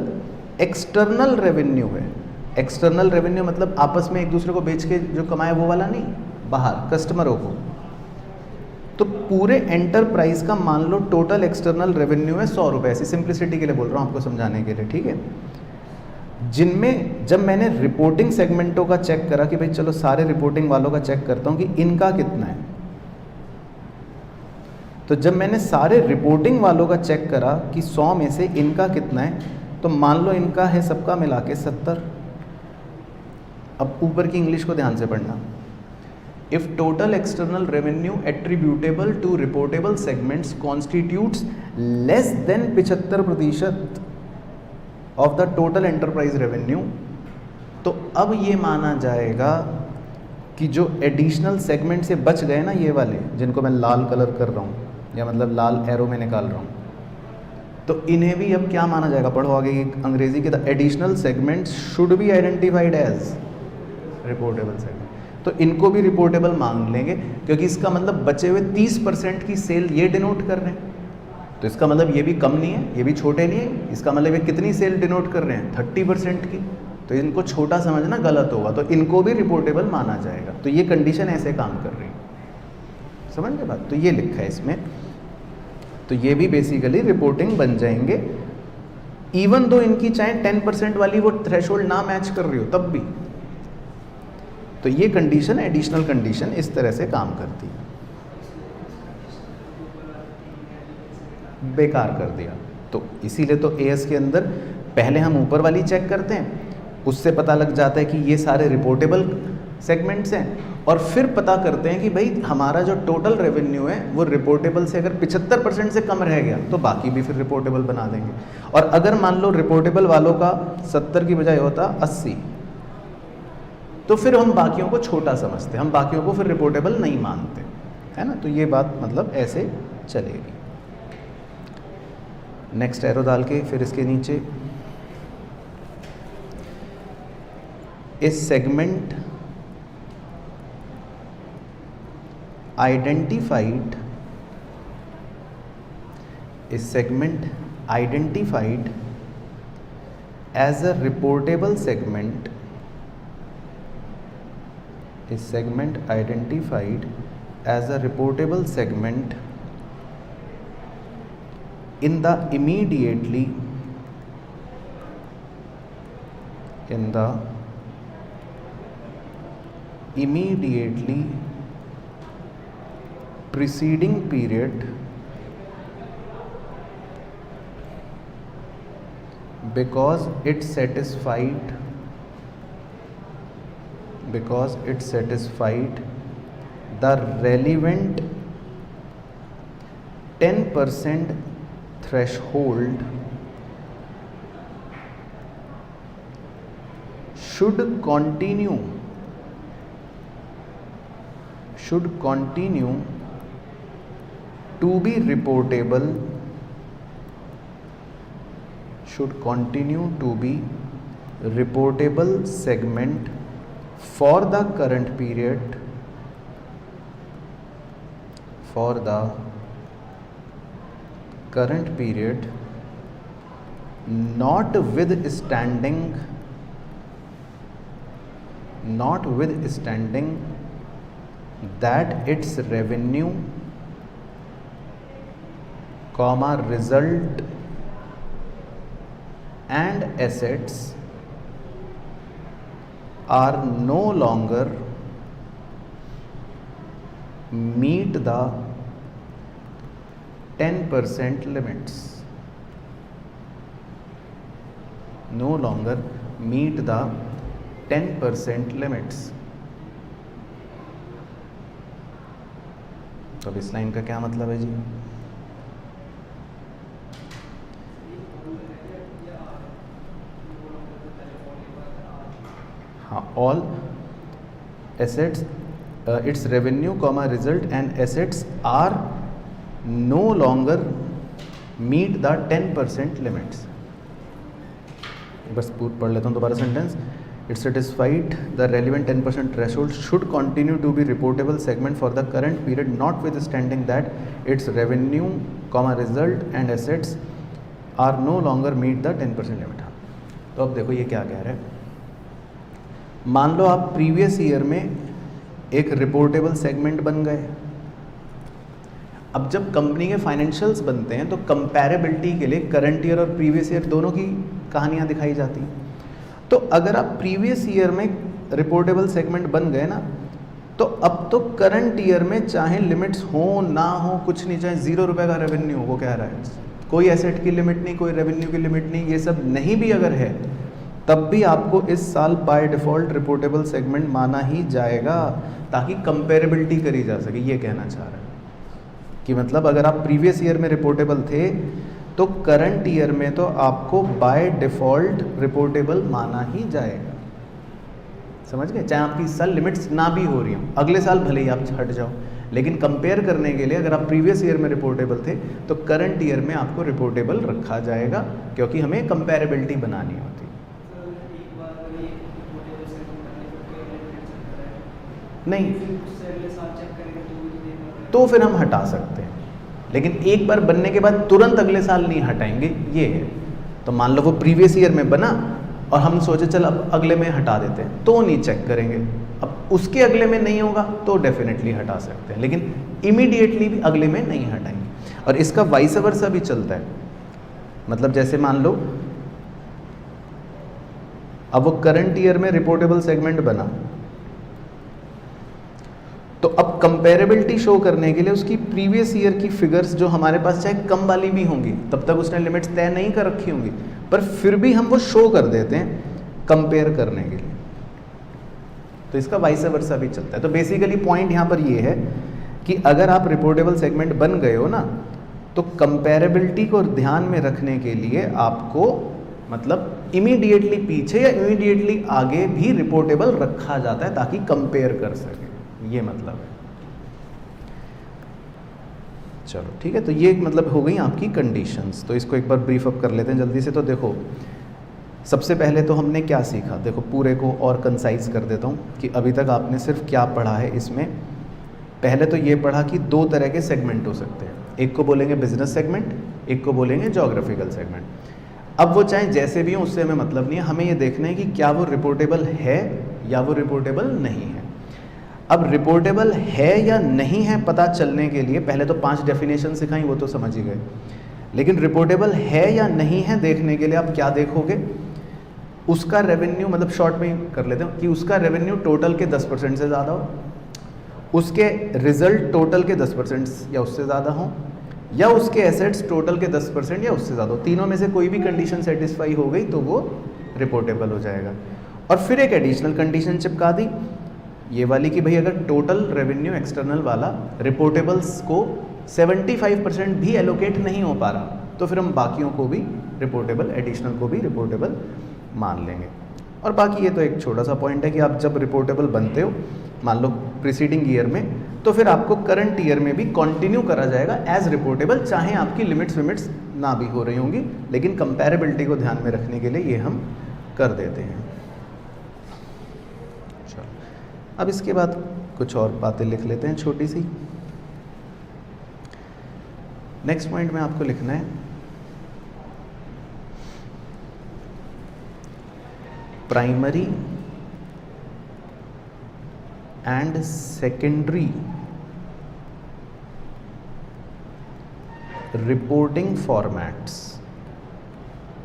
[SPEAKER 1] एक्सटर्नल रेवेन्यू है, एक्सटर्नल रेवेन्यू मतलब आपस में एक दूसरे को बेच के जो कमाए वो वाला नहीं, बाहर कस्टमरों को, तो पूरे एंटरप्राइज का मान लो टोटल एक्सटर्नल रेवेन्यू है 100 रुपये। ऐसी सिंप्लिसिटी के लिए बोल रहा हूँ आपको समझाने के लिए, ठीक है। जिनमें जब मैंने रिपोर्टिंग सेगमेंटों का चेक करा कि भाई चलो सारे रिपोर्टिंग वालों का चेक करता हूँ कि इनका कितना है, तो जब मैंने सारे रिपोर्टिंग वालों का चेक करा कि 100 में से इनका कितना है, तो मान लो इनका है सबका मिला के 70। अब ऊपर की इंग्लिश को ध्यान से पढ़ना। If total external revenue attributable to reportable segments constitutes less than 75% of the total enterprise revenue, तो अब ये माना जाएगा कि जो एडिशनल सेगमेंट से बच गए ना, ये वाले जिनको मैं लाल कलर कर रहा हूँ या मतलब लाल एरो में निकाल रहा हूँ, तो इन्हें भी अब क्या माना जाएगा, पढ़ो आगे अंग्रेजी के, the additional segment should be identified as reportable segment. तो इनको भी रिपोर्टेबल मान लेंगे, क्योंकि इसका मतलब बचे हुए 30% की सेल ये डिनोट कर रहे हैं, तो इसका मतलब ये भी कम नहीं है, ये भी छोटे नहीं है, इसका मतलब ये कितनी सेल डिनोट कर रहे हैं 30% की, तो इनको छोटा समझना गलत होगा, तो इनको भी रिपोर्टेबल माना जाएगा। तो ये कंडीशन ऐसे काम कर रही है, समझ गए बात? तो ये लिखा है इसमें, तो ये भी बेसिकली रिपोर्टिंग बन जाएंगे, इवन दो इनकी चाहे 10% वाली वो थ्रेशोल्ड ना मैच कर रही हो तब भी। तो ये कंडीशन, एडिशनल कंडीशन इस तरह से काम करती है। बेकार कर दिया, तो इसीलिए तो एएस के अंदर पहले हम ऊपर वाली चेक करते हैं, उससे पता लग जाता है कि ये सारे रिपोर्टेबल सेगमेंट्स हैं, और फिर पता करते हैं कि भाई हमारा जो टोटल रेवेन्यू है वो रिपोर्टेबल से अगर 75% से कम रह गया तो बाकी भी फिर रिपोर्टेबल बना देंगे। और अगर मान लो रिपोर्टेबल वालों का 70 की बजाय होता 80, तो फिर हम बाकियों को छोटा समझते, हम बाकियों को फिर रिपोर्टेबल नहीं मानते, है ना? तो ये बात मतलब ऐसे चलेगी। नेक्स्ट एरो डाल के फिर इसके नीचे इस segment identified is segment identified as a reportable segment is segment identified as a reportable segment in the immediately preceding period because it satisfied the relevant 10% threshold should continue to be reportable segment for the current period notwithstanding that its revenue, result and assets are no longer meet the 10% limits. No longer meet the 10% limits. तो अब इस line का क्या मतलब है जी? हाँ, all assets, its revenue, result and assets are no longer meet the 10% limits. बस पढ़ लेता हूँ दोबारा sentence. It satisfied the relevant 10% threshold should continue to be reportable segment for the current period, notwithstanding that its revenue, result and assets are no longer meet the 10% limit. तो अब देखो ये क्या कह रहा है। मान लो आप प्रीवियस ईयर में एक रिपोर्टेबल सेगमेंट बन गए। अब जब कंपनी के फाइनेंशियल्स बनते हैं तो कंपैरेबिलिटी के लिए करंट ईयर और प्रीवियस ईयर दोनों की कहानियाँ दिखाई जाती हैं। तो अगर आप प्रीवियस ईयर में रिपोर्टेबल सेगमेंट बन गए ना, तो अब तो करंट ईयर में चाहे लिमिट्स हो ना हो कुछ नहीं, चाहे 0 रुपये का रेवेन्यू हो, वो कह रहा है कोई एसेट की लिमिट नहीं, कोई रेवेन्यू की लिमिट नहीं, ये सब नहीं भी अगर है तब भी आपको इस साल बाय डिफ़ॉल्ट रिपोर्टेबल सेगमेंट माना ही जाएगा, ताकि कंपेरेबिलिटी करी जा सके। ये कहना चाह रहा है कि मतलब अगर आप प्रीवियस ईयर में रिपोर्टेबल थे तो करंट ईयर में तो आपको बाय डिफ़ॉल्ट रिपोर्टेबल माना ही जाएगा। समझ गए? चाहे आपकी इस साल लिमिट्स ना भी हो रही हो, अगले साल भले ही आप हट जाओ, लेकिन कंपेयर करने के लिए अगर आप प्रीवियस ईयर में रिपोर्टेबल थे तो करंट ईयर में आपको रिपोर्टेबल रखा जाएगा, क्योंकि हमें कंपेरेबिलिटी बनानी होती है। नहीं,
[SPEAKER 2] फिर उससे अगले साल चेक करेंगे तो वो तो देखना पड़ेगा।
[SPEAKER 1] तो फिर हम हटा सकते हैं, लेकिन एक बार बनने के बाद तुरंत अगले साल नहीं हटाएंगे, ये है। तो मान लो वो प्रीवियस ईयर में बना और हम सोचे चल अब अगले में हटा देते हैं, तो नहीं चेक करेंगे। अब उसके अगले में नहीं होगा तो डेफिनेटली हटा सकते हैं, लेकिन इमीडिएटली भी अगले में नहीं हटाएंगे। और इसका वाइस वर्सा भी चलता है, मतलब जैसे मान लो अब वो करंट ईयर में रिपोर्टेबल सेगमेंट बना, तो अब कंपेरेबिलिटी शो करने के लिए उसकी प्रीवियस ईयर की फिगर्स जो हमारे पास चाहे कम वाली भी होंगी, तब तक उसने लिमिट्स तय नहीं कर रखी होंगी, पर फिर भी हम वो शो कर देते हैं कंपेयर करने के लिए। तो इसका वाइस वर्सा भी चलता है। तो बेसिकली पॉइंट यहाँ पर ये है कि अगर आप रिपोर्टेबल सेगमेंट बन गए हो ना, तो कंपेरेबिलिटी को ध्यान में रखने के लिए आपको मतलब इमीडिएटली पीछे या इमीडिएटली आगे भी रिपोर्टेबल रखा जाता है ताकि कंपेयर कर सके, ये मतलब है। चलो ठीक है, तो ये मतलब हो गई आपकी कंडीशंस। तो इसको एक बार ब्रीफ अप कर लेते हैं जल्दी से। तो देखो सबसे पहले तो हमने क्या सीखा, देखो पूरे को और कंसाइज कर देता हूँ कि अभी तक आपने सिर्फ क्या पढ़ा है इसमें। पहले तो ये पढ़ा कि दो तरह के सेगमेंट हो सकते हैं, एक को बोलेंगे बिजनेस सेगमेंट, एक को बोलेंगे जोग्राफिकल सेगमेंट। अब वो चाहे जैसे भी हो उससे हमें मतलब नहीं है, हमें ये देखना है कि क्या वो रिपोर्टेबल है या वो रिपोर्टेबल नहीं है। अब रिपोर्टेबल है या नहीं है पता चलने के लिए पहले तो 5 डेफिनेशन सिखाई, वो तो समझ ही गए, लेकिन रिपोर्टेबल है या नहीं है देखने के लिए आप क्या देखोगे, उसका रेवेन्यू, मतलब शॉर्ट में ही कर लेते हैं कि उसका रेवेन्यू टोटल के 10% से ज़्यादा हो, उसके रिजल्ट टोटल के 10% या उससे ज़्यादा हो, या उसके एसेट्स टोटल के 10% या उससे ज़्यादा हो। तीनों में से कोई भी कंडीशन सेटिस्फाई हो गई तो वो रिपोर्टेबल हो जाएगा। और फिर एक एडिशनल कंडीशन चिपका दी ये वाली कि भाई अगर टोटल रेवेन्यू एक्सटर्नल वाला रिपोर्टेबल्स को 75% भी एलोकेट नहीं हो पा रहा, तो फिर हम बाकियों को भी रिपोर्टेबल, एडिशनल को भी रिपोर्टेबल मान लेंगे। और बाकी ये तो एक छोटा सा पॉइंट है कि आप जब रिपोर्टेबल बनते हो मान लो प्रीसीडिंग ईयर में, तो फिर आपको करंट ईयर में भी कंटिन्यू करा जाएगा एज रिपोर्टेबल, चाहे आपकी लिमिट्स विमिट्स ना भी हो रही होंगी, लेकिन कंपैरेबिलिटी को ध्यान में रखने के लिए ये हम कर देते हैं। चलो अब इसके बाद कुछ और बातें लिख लेते हैं छोटी सी। नेक्स्ट पॉइंट में आपको लिखना है primary and secondary reporting formats.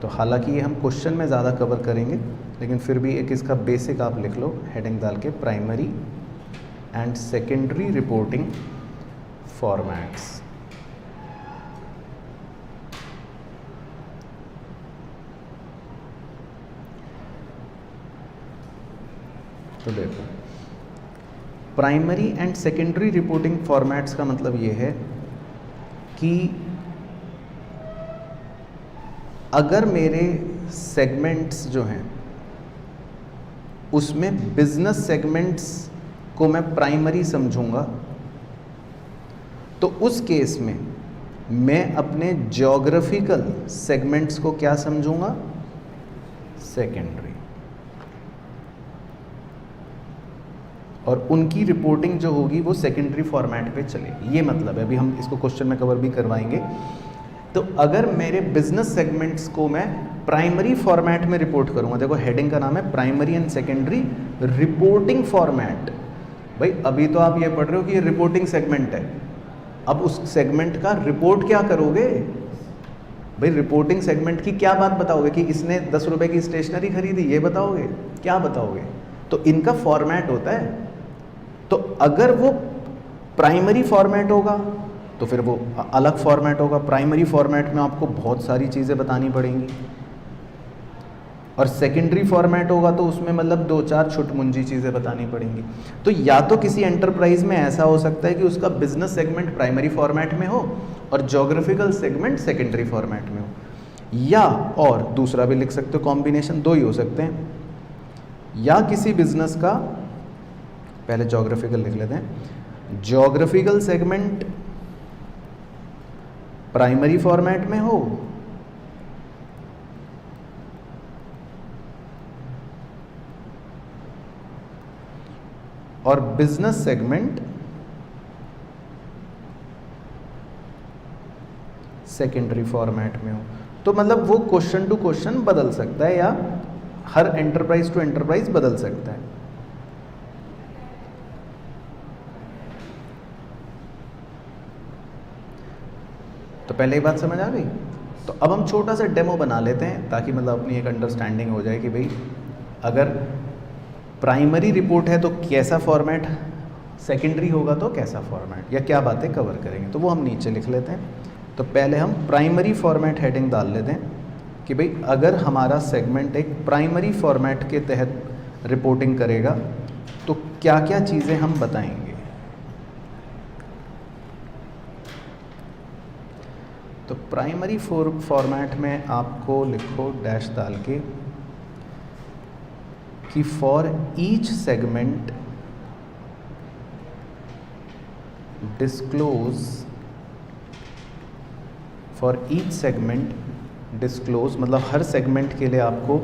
[SPEAKER 1] तो हालांकि ये हम क्वेश्चन में ज़्यादा कवर करेंगे, लेकिन फिर भी एक इसका बेसिक आप लिख लो हेडिंग डाल के, primary and secondary reporting formats. तो देखो primary and secondary reporting formats का मतलब ये है कि अगर मेरे सेगमेंट्स जो हैं उसमें बिजनेस सेगमेंट्स को मैं प्राइमरी समझूंगा, तो उस केस में मैं अपने ज्योग्राफिकल सेगमेंट्स को क्या समझूंगा, सेकेंडरी। और उनकी रिपोर्टिंग जो होगी वो सेकेंडरी फॉर्मेट पे चलेगी, ये मतलब है। अभी हम इसको क्वेश्चन में कवर भी करवाएंगे। तो अगर मेरे बिजनेस सेगमेंट्स को मैं प्राइमरी फॉर्मेट में रिपोर्ट करूंगा, देखो हेडिंग का नाम है primary and secondary reporting format. भाई अभी तो आप ये पढ़ रहे हो कि ये रिपोर्टिंग सेगमेंट है, अब उस सेगमेंट का रिपोर्ट क्या करोगे। भाई रिपोर्टिंग सेगमेंट की क्या बात बताओगे कि इसने 10 रुपए की स्टेशनरी खरीदी, ये बताओगे, क्या बताओगे। तो इनका फॉर्मेट होता है। तो अगर वो प्राइमरी फॉर्मेट होगा तो फिर वो अलग फॉर्मेट होगा। प्राइमरी फॉर्मेट में आपको बहुत सारी चीज़ें बतानी पड़ेंगी, और सेकेंडरी फॉर्मेट होगा तो उसमें मतलब 2-4 छुटमुंजी चीज़ें बतानी पड़ेंगी। तो या तो किसी एंटरप्राइज में ऐसा हो सकता है कि उसका बिजनेस सेगमेंट प्राइमरी फॉर्मेट में हो और ज्योग्राफिकल सेगमेंट सेकेंडरी फॉर्मेट में हो, या और दूसरा भी लिख सकते हो, कॉम्बिनेशन 2 ही हो सकते हैं। या किसी बिजनेस का, पहले ज्योग्राफिकल लिख लेते हैं, ज्योग्राफिकल सेगमेंट प्राइमरी फॉर्मेट में हो और बिजनेस सेगमेंट सेकेंडरी फॉर्मेट में हो। तो मतलब वो क्वेश्चन टू क्वेश्चन बदल सकता है या हर एंटरप्राइज टू एंटरप्राइज बदल सकता है। तो पहले ही बात समझ आ गई। तो अब हम छोटा सा डेमो बना लेते हैं ताकि मतलब अपनी एक अंडरस्टैंडिंग हो जाए कि भाई अगर प्राइमरी रिपोर्ट है तो कैसा फॉर्मेट, सेकेंडरी होगा तो कैसा फॉर्मेट, या क्या बातें कवर करेंगे। तो वो हम नीचे लिख लेते हैं। तो पहले हम प्राइमरी फॉर्मेट हेडिंग डाल लेते हैं कि भाई अगर हमारा सेगमेंट एक प्राइमरी फॉर्मेट के तहत रिपोर्टिंग करेगा तो क्या क्या चीज़ें हम बताएंगे। तो प्राइमरी फॉर्मेट में आपको लिखो डैश डाल के कि for each segment disclose, for each segment disclose मतलब हर सेगमेंट के लिए आपको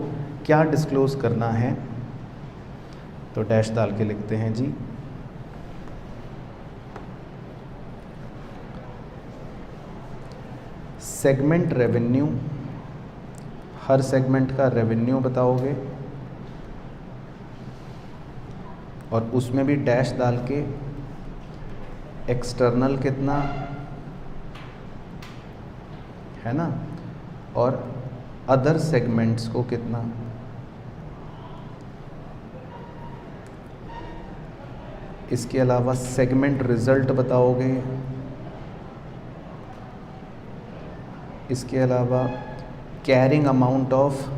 [SPEAKER 1] क्या डिस्क्लोज करना है। तो डैश डाल के लिखते हैं जी सेगमेंट रेवेन्यू, हर सेगमेंट का रेवेन्यू बताओगे और उसमें भी डैश डाल के एक्सटर्नल कितना है ना, और अदर सेगमेंट्स को कितना। इसके अलावा सेगमेंट रिजल्ट बताओगे। इसके अलावा carrying amount of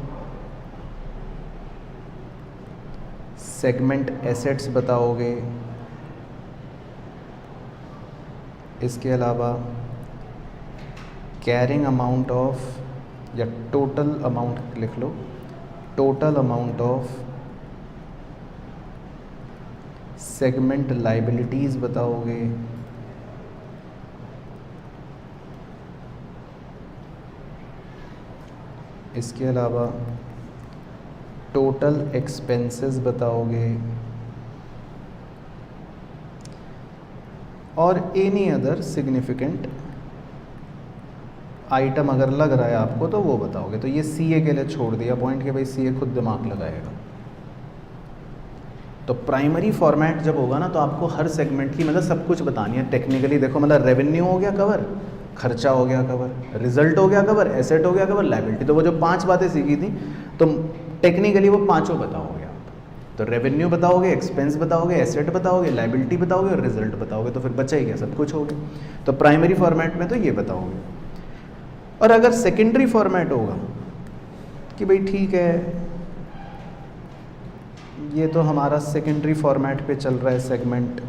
[SPEAKER 1] segment assets बताओगे। इसके अलावा कैरिंग अमाउंट ऑफ या टोटल अमाउंट लिख लो, total amount of segment liabilities बताओगे। इसके अलावा टोटल एक्सपेंसेस बताओगे और एनी अदर सिग्निफिकेंट आइटम अगर लग रहा है आपको तो वो बताओगे। तो ये सीए के लिए छोड़ दिया पॉइंट कि भाई सीए खुद दिमाग लगाएगा। तो प्राइमरी फॉर्मेट जब होगा ना तो आपको हर सेगमेंट की मतलब सब कुछ बतानी है टेक्निकली। देखो मतलब रेवेन्यू हो गया कवर, खर्चा हो गया कवर, रिजल्ट हो गया कवर, एसेट हो गया कवर, लायबिलिटी। तो वो जो 5 बातें सीखी थी तो टेक्निकली वो 5 बताओगे आप। तो रेवेन्यू बताओगे, एक्सपेंस बताओगे, एसेट बताओगे, लायबिलिटी बताओगे और रिजल्ट बताओगे। तो फिर बचा ही गया, सब कुछ हो गया। तो प्राइमरी फॉर्मेट में तो ये बताओगे। और अगर सेकेंडरी फॉर्मेट होगा कि भाई ठीक है ये तो हमारा सेकेंडरी फॉर्मेट पे चल रहा है सेगमेंट,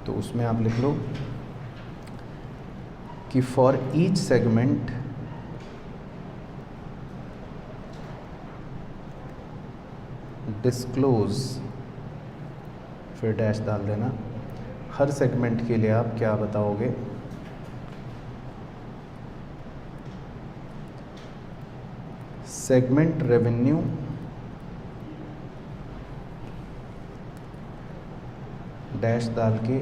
[SPEAKER 1] तो उसमें आप लिख लो कि फॉर ईच सेगमेंट डिस्क्लोज, फिर डैश डाल देना। हर सेगमेंट के लिए आप क्या बताओगे। सेगमेंट रेवेन्यू डैश डाल के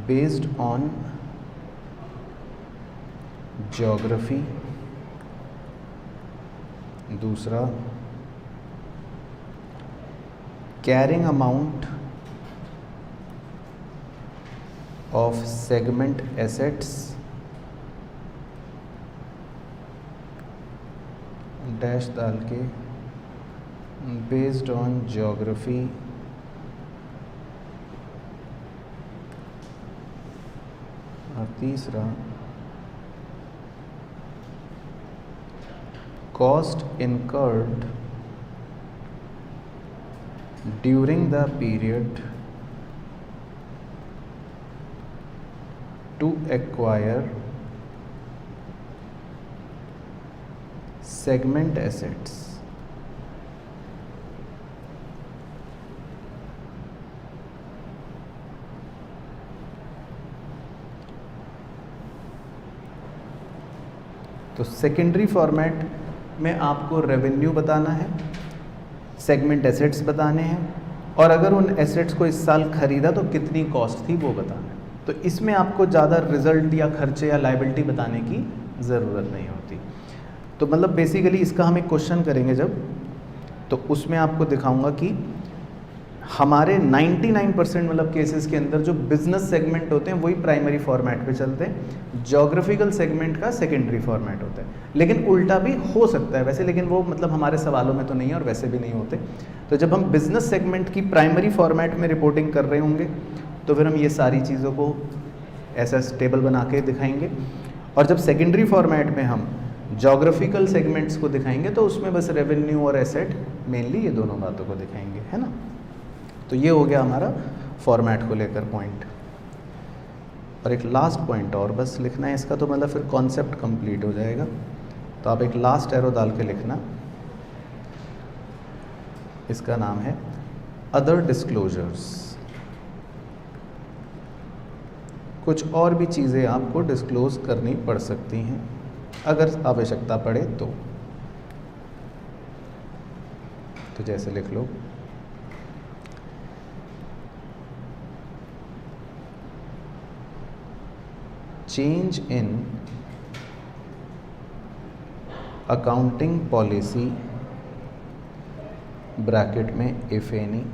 [SPEAKER 1] बेस्ड ऑन ज्योग्राफी। दूसरा carrying amount of segment assets dash डाल के बेस्ड ऑन ज्योग्राफी। और तीसरा cost incurred during the period to acquire segment assets. तो सेकेंडरी फॉर्मेट में आपको रेवेन्यू बताना है, सेगमेंट एसेट्स बताने हैं, और अगर उन एसेट्स को इस साल खरीदा तो कितनी कॉस्ट थी वो बताना है। तो इसमें आपको ज़्यादा रिजल्ट या खर्चे या लायबिलिटी बताने की ज़रूरत नहीं होती। तो मतलब बेसिकली इसका हम एक क्वेश्चन करेंगे जब, तो उसमें आपको दिखाऊंगा कि हमारे 99% मतलब केसेस के अंदर जो बिजनेस सेगमेंट होते हैं वही प्राइमरी फॉर्मेट पे चलते हैं, ज्योग्राफिकल सेगमेंट का सेकेंडरी फॉर्मेट होता है। लेकिन उल्टा भी हो सकता है वैसे, लेकिन वो मतलब हमारे सवालों में तो नहीं है और वैसे भी नहीं होते। तो जब हम बिजनेस सेगमेंट की प्राइमरी फॉर्मेट में रिपोर्टिंग कर रहे होंगे तो फिर हम ये सारी चीज़ों को ऐसा टेबल बना के दिखाएंगे, और जब सेकेंडरी फॉर्मेट में हम ज्योग्राफिकल सेगमेंट्स को दिखाएंगे तो उसमें बस रेवेन्यू और एसेट मेनली ये दोनों बातों को दिखाएंगे, है ना। तो ये हो गया हमारा फॉर्मेट को लेकर पॉइंट। और एक लास्ट पॉइंट और बस लिखना है इसका, तो मतलब फिर कॉन्सेप्ट कंप्लीट हो जाएगा। तो आप एक लास्ट एरो डाल के लिखना, इसका नाम है अदर डिस्क्लोजर्स। कुछ और भी चीज़ें आपको डिस्क्लोज करनी पड़ सकती हैं अगर आवश्यकता पड़े तो जैसे लिख लो change in accounting policy bracket में इफ एनी।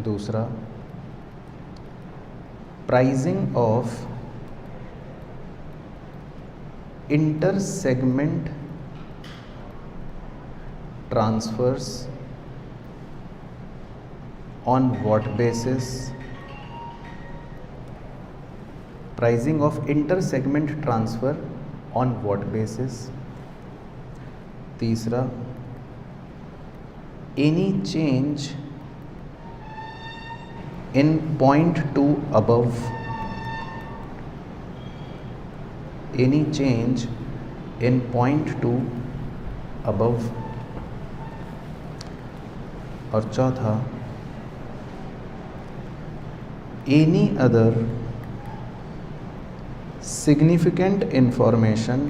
[SPEAKER 1] दूसरा, pricing of inter segment transfers on what basis, pricing of inter segment transfer on what basis. तीसरा, any change in point 2 above, any change in point 2 above। और चौथा, any other significant information,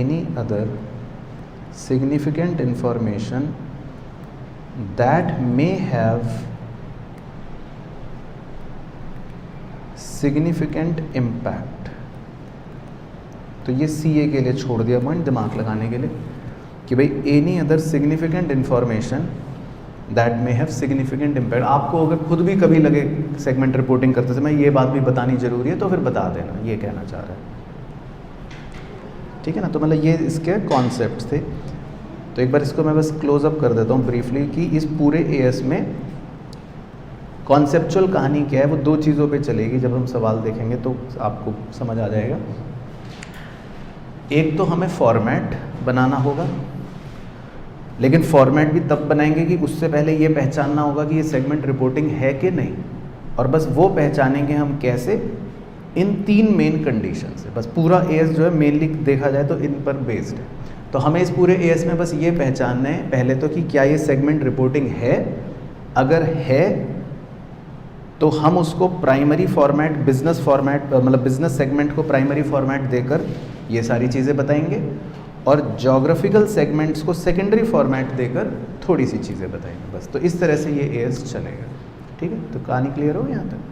[SPEAKER 1] any other significant information that may have significant impact। तो ये CA के लिए छोड़ दिया point दिमाग लगाने के लिए कि भाई any other significant information that may have significant impact. आपको अगर खुद भी कभी लगे सेगमेंट रिपोर्टिंग करते समय ये बात भी बतानी जरूरी है तो फिर बता देना, ये कहना चाह रहा है, ठीक है ना। तो मतलब ये इसके कॉन्सेप्ट थे। तो एक बार इसको मैं बस क्लोज अप कर देता हूँ ब्रीफली कि इस पूरे एएस में कॉन्सेप्चुअल कहानी क्या है वो दो चीज़ों पे चलेगी। जब हम सवाल देखेंगे तो आपको समझ आ जाएगा। एक तो हमें फॉर्मेट बनाना होगा, लेकिन फॉर्मेट भी तब बनाएंगे कि उससे पहले ये पहचानना होगा कि ये सेगमेंट रिपोर्टिंग है कि नहीं, और बस वो पहचानेंगे हम कैसे, इन तीन मेन कंडीशन से। बस पूरा एएस जो है मेनली देखा जाए तो इन पर बेस्ड है। तो हमें इस पूरे एएस में बस ये पहचानना है पहले तो कि क्या ये सेगमेंट रिपोर्टिंग है, अगर है तो हम उसको प्राइमरी फॉर्मेट, बिजनेस फॉर्मेट मतलब बिजनेस सेगमेंट को प्राइमरी फॉर्मेट देकर ये सारी चीज़ें बताएंगे, और ज्योग्राफिकल सेगमेंट्स को सेकेंडरी फॉर्मेट देकर थोड़ी सी चीज़ें बताएंगे। बस तो इस तरह से ये एएस चलेगा, ठीक है। तो कहानी क्लियर हो यहाँ तक।